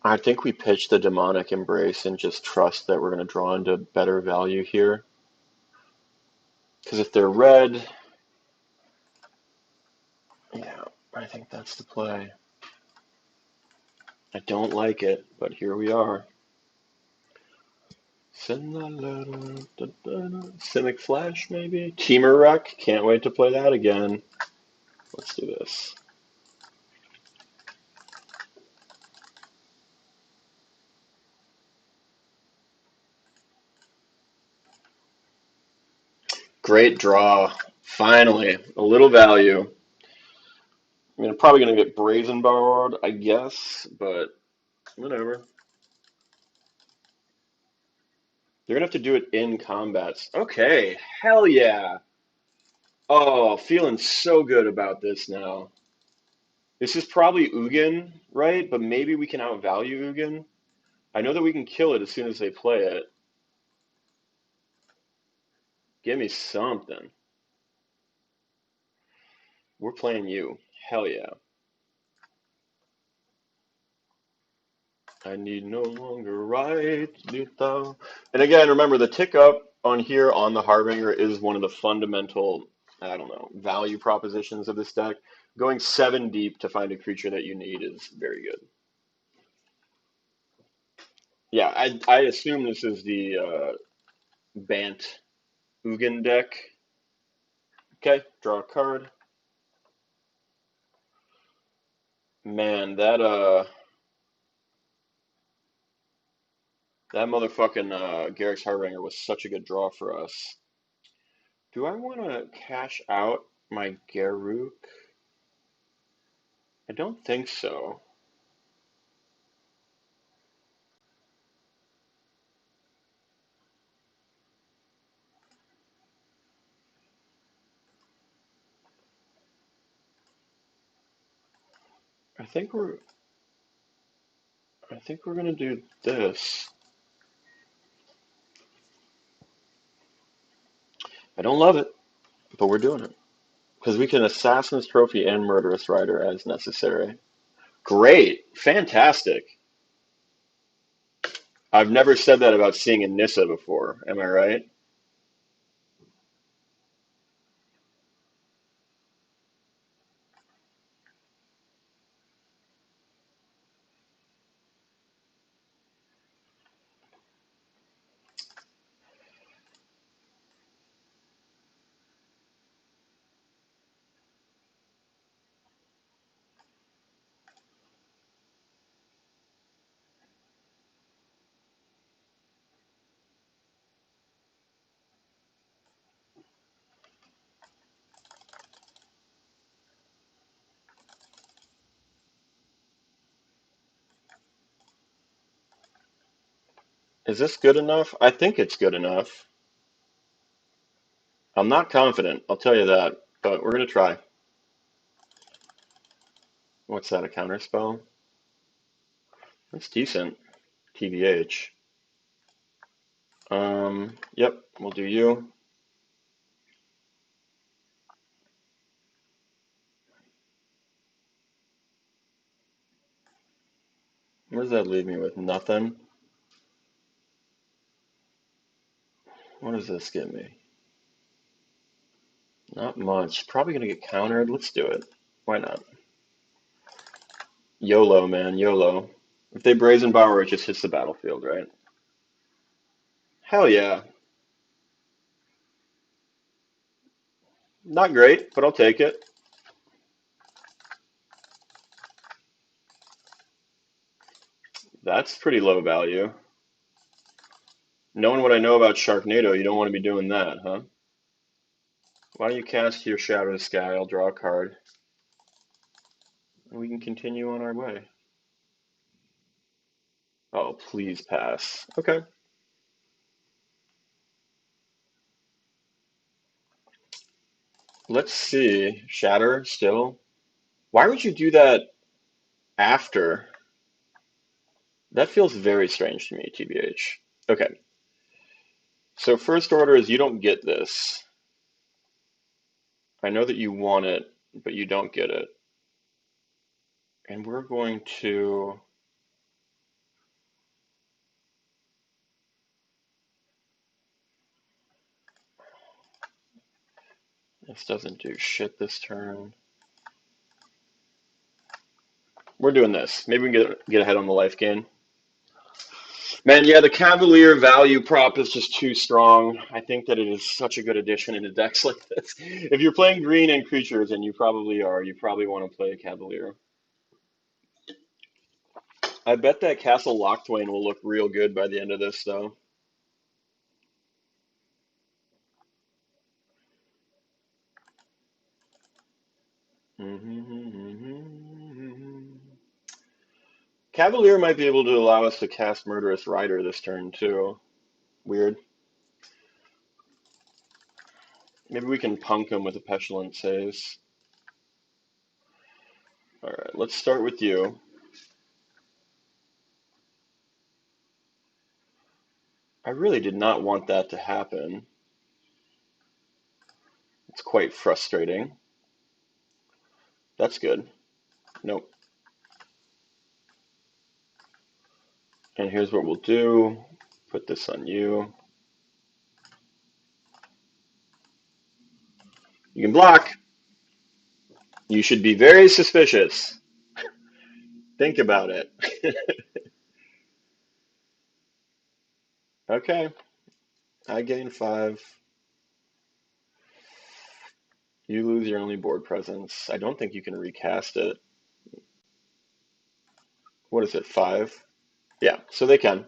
I think we pitch the Demonic Embrace and just trust that we're going to draw into better value here. Because if they're red, yeah, I think that's the play. I don't like it, but here we are. Simic Flash, maybe? Teamer Wreck? Can't wait to play that again. Let's do this. Great draw. Finally, a little value. I mean, I'm probably going to get Brazen Borrowed, I guess, but whatever. They're going to have to do it in combats. Okay, hell yeah. Oh, feeling so good about this now. This is probably Ugin, right? But maybe we can outvalue Ugin. I know that we can kill it as soon as they play it. Give me something. We're playing you. Hell yeah. I need no longer write it down. And again, remember the tick up on here on the Harbinger is one of the fundamental, I don't know, value propositions of this deck. Going 7 deep to find a creature that you need is very good. Yeah, I assume this is the Bant Ugin deck. Okay, draw a card. Man, that motherfucking Garruk's Harbinger was such a good draw for us. Do I want to cash out my Garruk? I don't think so. I think we're gonna do this. I don't love it, but we're doing it. Because we can Assassin's Trophy and Murderous Rider as necessary. Great. Fantastic. I've never said that about seeing a Nissa before. Am I right? Is this good enough? I think it's good enough. I'm not confident, I'll tell you that, but we're gonna try. What's that, a counter spell? That's decent. TBH. Yep, we'll do you. What does that leave me with? Nothing? What does this give me? Not much. Probably going to get countered. Let's do it. Why not? YOLO, man. YOLO. If they Brazen Bower, it just hits the battlefield, right? Hell yeah. Not great, but I'll take it. That's pretty low value. Knowing what I know about Sharknado, you don't want to be doing that, huh? Why don't you cast your Shadow of the Sky? I'll draw a card. And we can continue on our way. Oh, please pass. Okay. Let's see. Shatter still. Why would you do that after? That feels very strange to me, TBH. Okay. So first order is you don't get this. I know that you want it, but you don't get it. And we're going to... This doesn't do shit this turn. We're doing this. Maybe we can get ahead on the life gain. Man, yeah, the Cavalier value prop is just too strong. I think that it is such a good addition in a decks like this. If you're playing green and creatures, and you probably are, you probably want to play a Cavalier. I bet that Castle Locthwain will look real good by the end of this, though. Cavalier might be able to allow us to cast Murderous Rider this turn, too. Weird. Maybe we can punk him with a Petulant Saves. Alright, let's start with you. I really did not want that to happen. It's quite frustrating. That's good. Nope. And here's what we'll do. Put this on you. You can block. You should be very suspicious. Think about it. Okay. I gain 5. You lose your only board presence. I don't think you can recast it. What is it, 5? Yeah, so they can.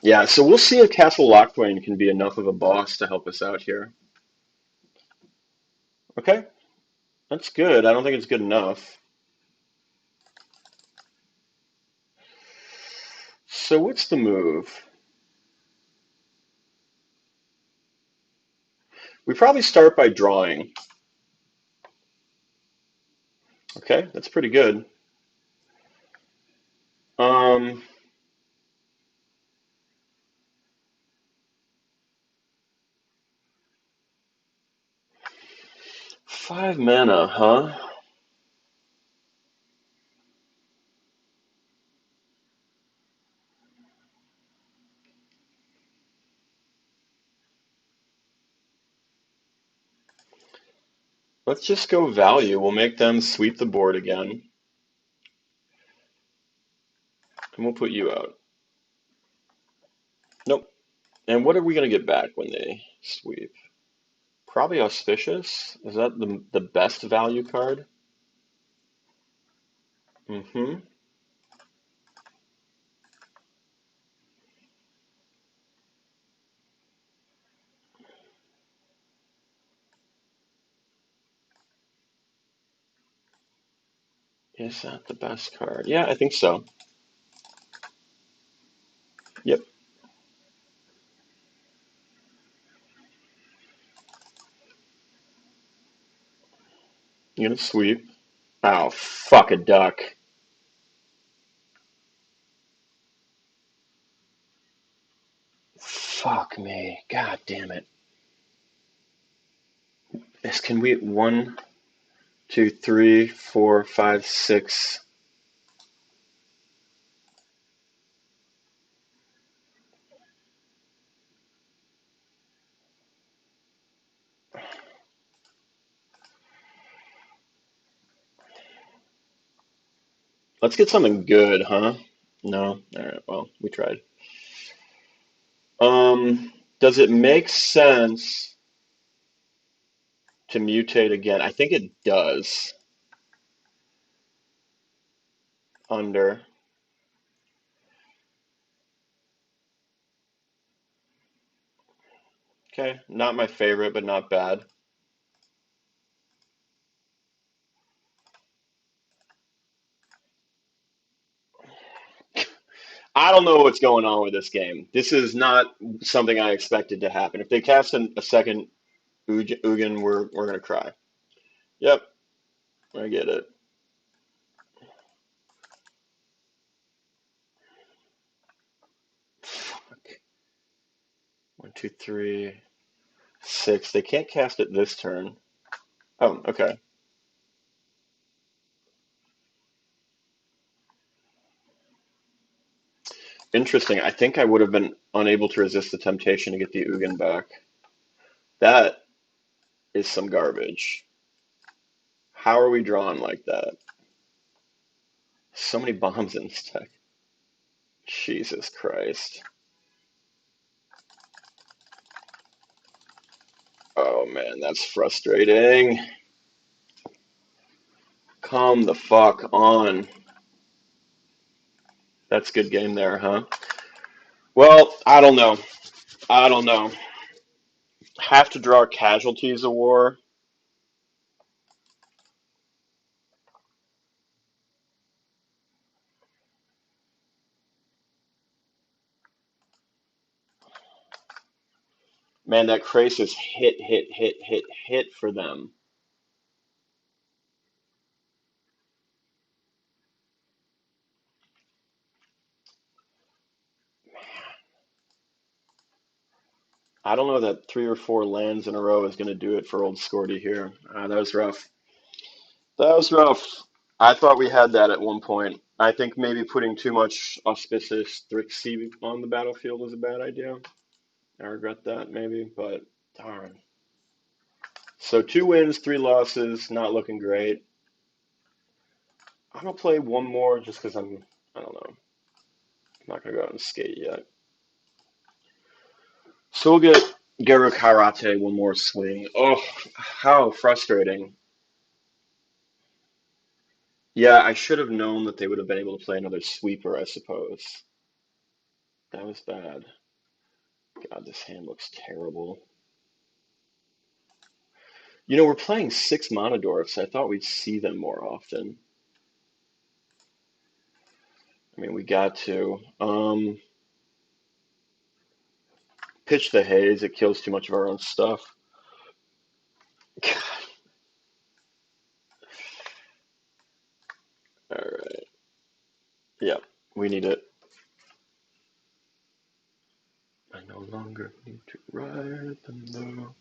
Yeah, so we'll see if Castle Locthwain can be enough of a boss to help us out here. Okay, that's good. I don't think it's good enough. So what's the move? We probably start by drawing. Okay, that's pretty good. 5 mana, huh? Let's just go value. We'll make them sweep the board again. And we'll put you out. Nope. And what are we going to get back when they sweep? Probably Auspicious. Is that the best value card? Mm-hmm. Is that the best card? Yeah, I think so. Yep. You gonna sweep? Oh, fuck a duck. Fuck me. God damn it. Can we 1, 2, 3, 4, 5, 6. Let's get something good, huh? No? Alright, well, we tried. Does it make sense to mutate again? I think it does. Under. Okay, not my favorite, but not bad. I don't know what's going on with this game. This is not something I expected to happen. If they cast a second Ugin, we're gonna cry. Yep, I get it. Fuck. 1, 2, 3, 6. They can't cast it this turn. Oh, okay. Interesting. I think I would have been unable to resist the temptation to get the Ugin back. That is some garbage. How are we drawn like that? So many bombs in this deck. Jesus Christ. Oh man, that's frustrating. Come the fuck on. That's a good game there, huh? Well, I don't know. I don't know. Have to draw casualties of war. Man, that Krasis hit for them. I don't know that 3 or 4 lands in a row is going to do it for old Scorty here. That was rough. That was rough. I thought we had that at one point. I think maybe putting too much auspicious Thrixie on the battlefield was a bad idea. I regret that maybe, but darn. So 2 wins, 3 losses, not looking great. I'm gonna play one more just because I don't know. I'm not gonna go out and skate yet. So we'll get GARRU-KARATE one more swing. Oh, how frustrating. Yeah, I should have known that they would have been able to play another sweeper, I suppose. That was bad. God, this hand looks terrible. You know, we're playing 6 Monodorfs. I thought we'd see them more often. I mean, we got to. Pitch the haze. It kills too much of our own stuff. All right. Yeah, we need it. I no longer need to ride them though.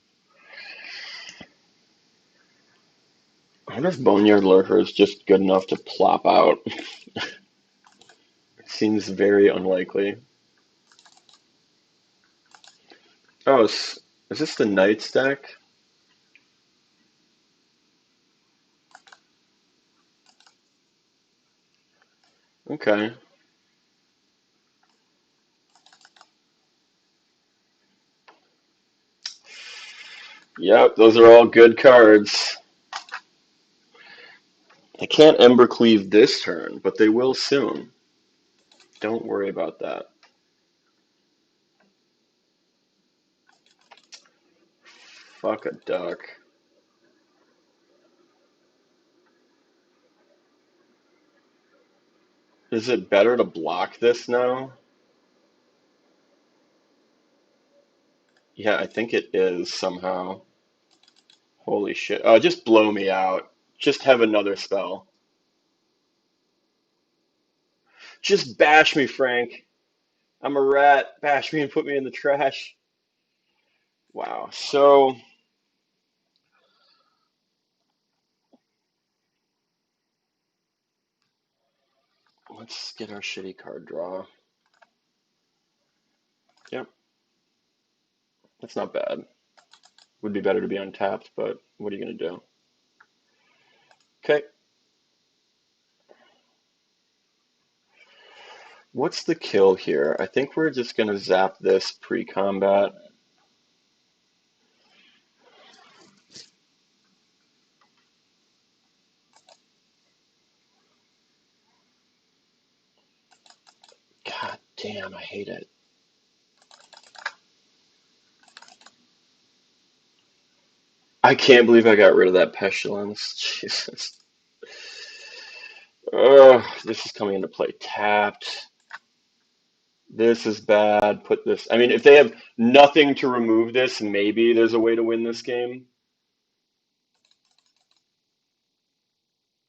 I wonder if Boneyard Lurker is just good enough to plop out. It seems very unlikely. Oh, is this the Knights deck? Okay. Yep, those are all good cards. They can't Embercleave this turn, but they will soon. Don't worry about that. Fuck a duck. Is it better to block this now? Yeah, I think it is somehow. Holy shit. Oh, just blow me out. Just have another spell. Just bash me, Frank. I'm a rat. Bash me and put me in the trash. Wow. So Let's get our shitty card draw. Yep. That's not bad. Would be better to be untapped, but what are you going to do? Okay. What's the kill here? I think we're just going to zap this pre-combat. God damn, I hate it. I can't believe I got rid of that Pestilence. Jesus. Oh, this is coming into play tapped. This is bad. Put this. I mean, if they have nothing to remove this, maybe there's a way to win this game.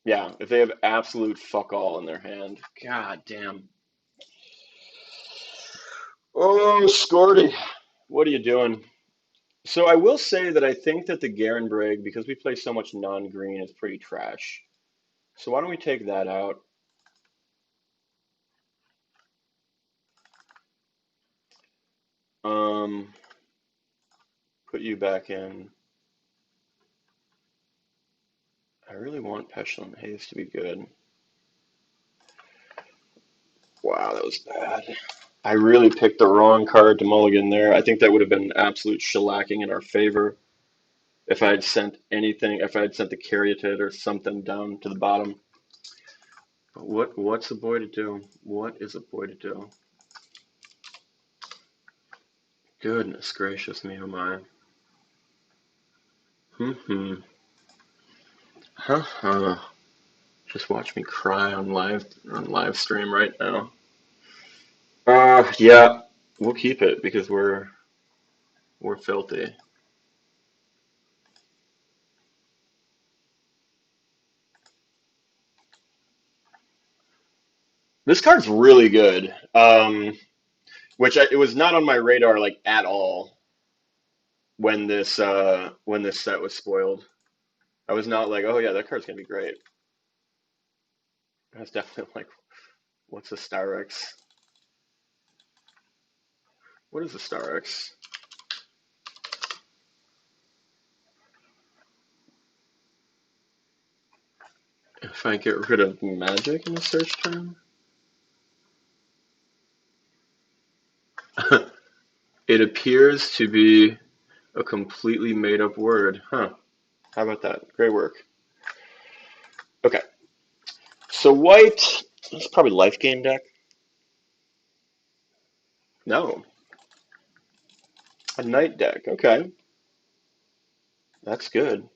Yeah, if they have absolute fuck all in their hand. God damn. Oh, Scorty, what are you doing? So I will say that I think that the Garenbrig, because we play so much non-green, is pretty trash. So why don't we take that out? Put you back in. I really want Pestilent Haze to be good. Wow, that was bad. I really picked the wrong card to mulligan there. I think that would have been an absolute shellacking in our favor if I had sent anything, if I had sent the Caryatid or something down to the bottom. But what's a boy to do? What is a boy to do? Goodness gracious me, oh my. Huh. Just watch me cry on live stream right now. Yeah, we'll keep it because we're filthy. This card's really good. It was not on my radar like at all when this set was spoiled. I was not like, oh yeah, that card's gonna be great. I was definitely like, what's a Starix? What is a Starix? If I get rid of magic in the search term? It appears to be a completely made up word. Huh. How about that? Great work. Okay. So white, that's probably life gain deck. No. A night deck. Okay. That's good.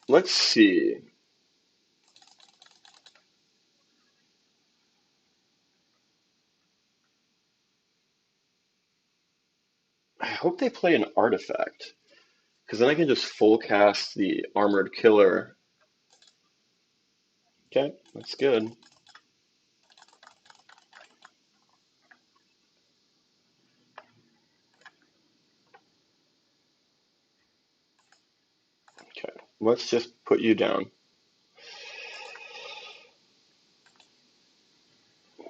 Let's see. I hope they play an artifact, because then I can just full cast the Armored Killer. Okay, that's good. Okay, let's just put you down.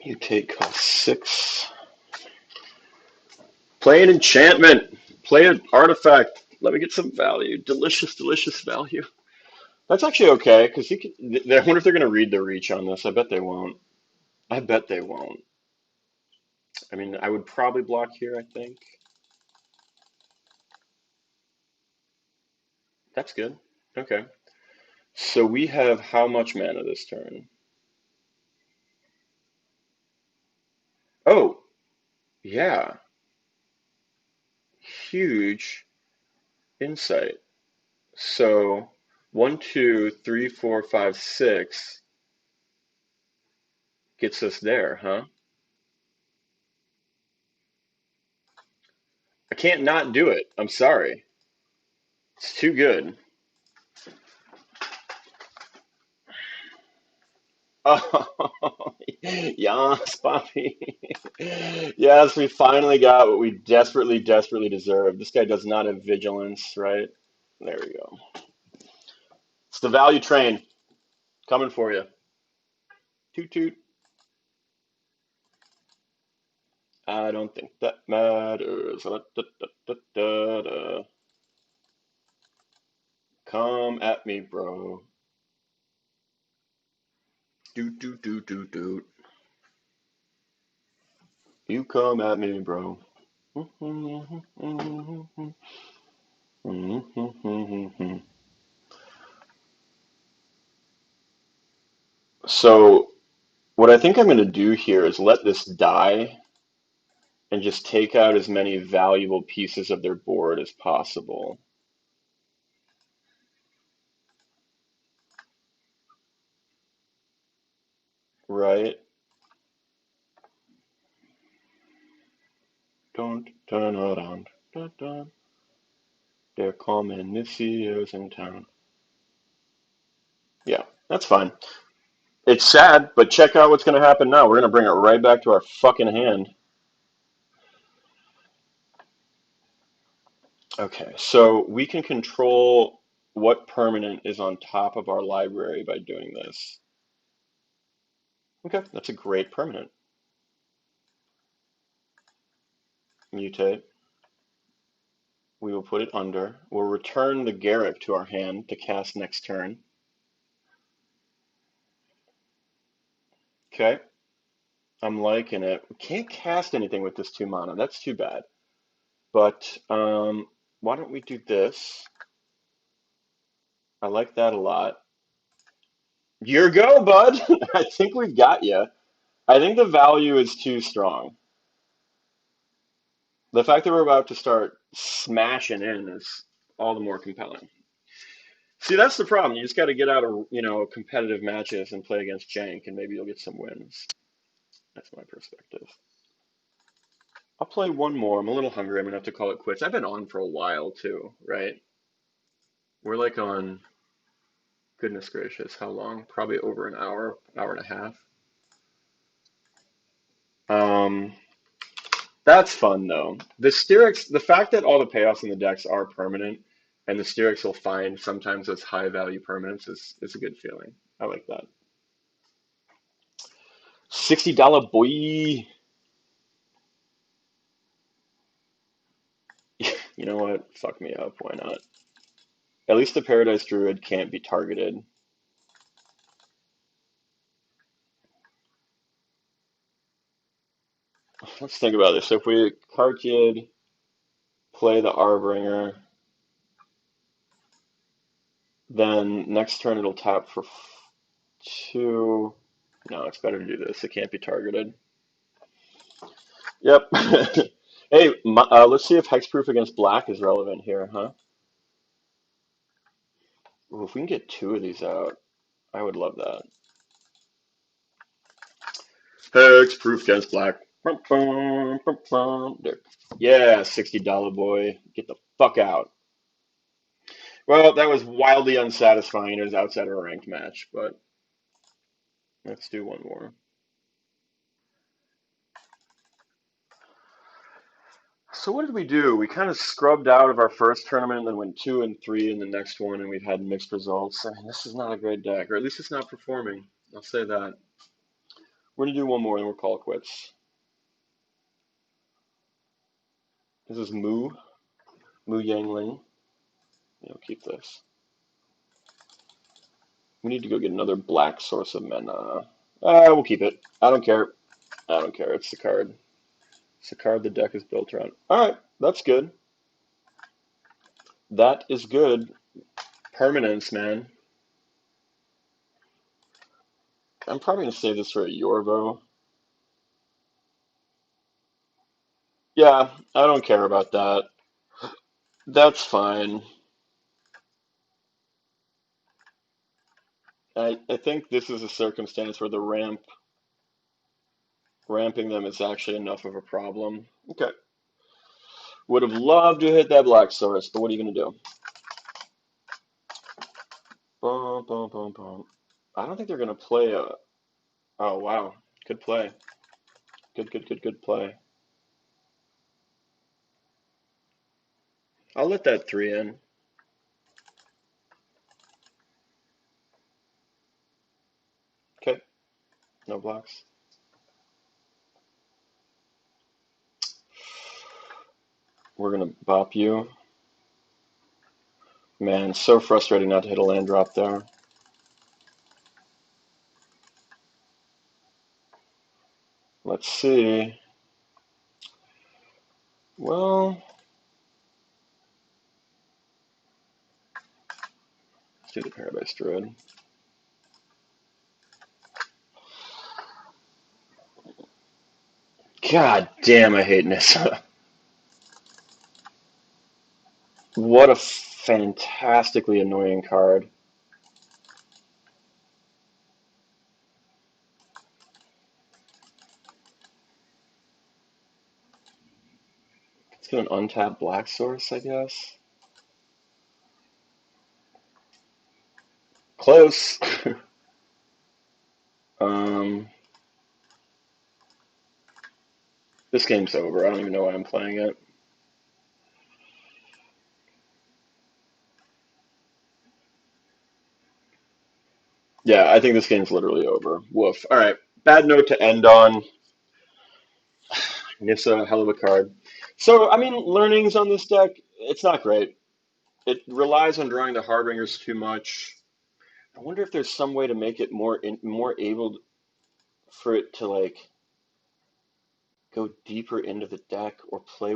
You take cost 6. Play an enchantment. Play an artifact. Let me get some value. Delicious, delicious value. That's actually okay, because you can. I wonder if they're going to read the reach on this. I bet they won't. I bet they won't. I mean, I would probably block here, I think. That's good. Okay. So we have how much mana this turn? Oh, yeah. Huge insight. So 1, 2, 3, 4, 5, 6 gets us there, huh? I can't not do it. I'm sorry. It's too good. Oh, yes, Bobby. Yes, we finally got what we desperately, desperately deserve. This guy does not have vigilance, right? There we go. It's the value train coming for you. Toot toot. I don't think that matters. Da, da, da, da, da. Come at me, bro. Doot doot doot doot doot. You come at me, bro. So what I think I'm going to do here is let this die and just take out as many valuable pieces of their board as possible. Right? Don't turn around. Dun, dun. They're coming this year's in town. Yeah, that's fine. It's sad, but check out what's going to happen now. We're going to bring it right back to our fucking hand. Okay, so we can control what permanent is on top of our library by doing this. Okay, that's a great permanent. Mutate. We will put it under. We'll return the Garruk to our hand to cast next turn. Okay, I'm liking it. We can't cast anything with this 2 mana. That's too bad. But why don't we do this? I like that a lot. Your go, bud. I think we've got you. I think the value is too strong. The fact that we're about to start smashing in is all the more compelling. See, that's the problem. You just got to get out of, competitive matches and play against jank, and maybe you'll get some wins. That's my perspective. I'll play one more. I'm a little hungry. I'm gonna have to call it quits. I've been on for a while too, right? We're like on, goodness gracious, how long? Probably over an hour, hour and a half. Um, that's fun though. The Styrics, the fact that all the payoffs in the decks are permanent, and the Styrics will find sometimes those high value permanents is a good feeling. I like that. $60 boy. You know what? Fuck me up. Why not? At least the Paradise Druid can't be targeted. Let's think about this. So if we card kid, play the Harbinger, then next turn it'll tap for 2. No, it's better to do this. It can't be targeted. Yep. Hey, let's see if hexproof against black is relevant here, huh? Ooh, if we can get 2 of these out, I would love that. Hexproof against black. There. Yeah, $60 boy. Get the fuck out. Well, that was wildly unsatisfying. It was outside of a ranked match, but let's do one more. So what did we do? We kind of scrubbed out of our first tournament and then went 2 and 3 in the next one, and we've had mixed results. I mean, this is not a great deck, or at least it's not performing. I'll say that. We're gonna do one more, and we'll call it quits. This is Mu Yangling. Keep this. We need to go get another black source of mana. We'll keep it. I don't care. I don't care. It's the card. It's the card the deck is built around. All right, that's good. That is good. Permanence, man. I'm probably gonna save this for a Yorvo. Yeah, I don't care about that. That's fine. I think this is a circumstance where the ramping them is actually enough of a problem. Okay. Would have loved to hit that black source, but what are you gonna do? Bum, bum, bum, bum. I don't think they're gonna play a. Oh wow, good play. Good play. I'll let that 3 in. Okay. No blocks. We're gonna bop you. Man, so frustrating not to hit a land drop there. Let's see. Well, let's do the Paradise Druid. God damn, I hate Nissa. What a fantastically annoying card. Let's get an untapped black source, I guess. Close. This game's over. I don't even know why I'm playing it. Yeah, I think this game's literally over. Woof. All right, bad note to end on. Nissa, hell of a card. So, I mean, learnings on this deck, it's not great. It relies on drawing the Harbingers too much. I wonder if there's some way to make it more able for it to like go deeper into the deck or play well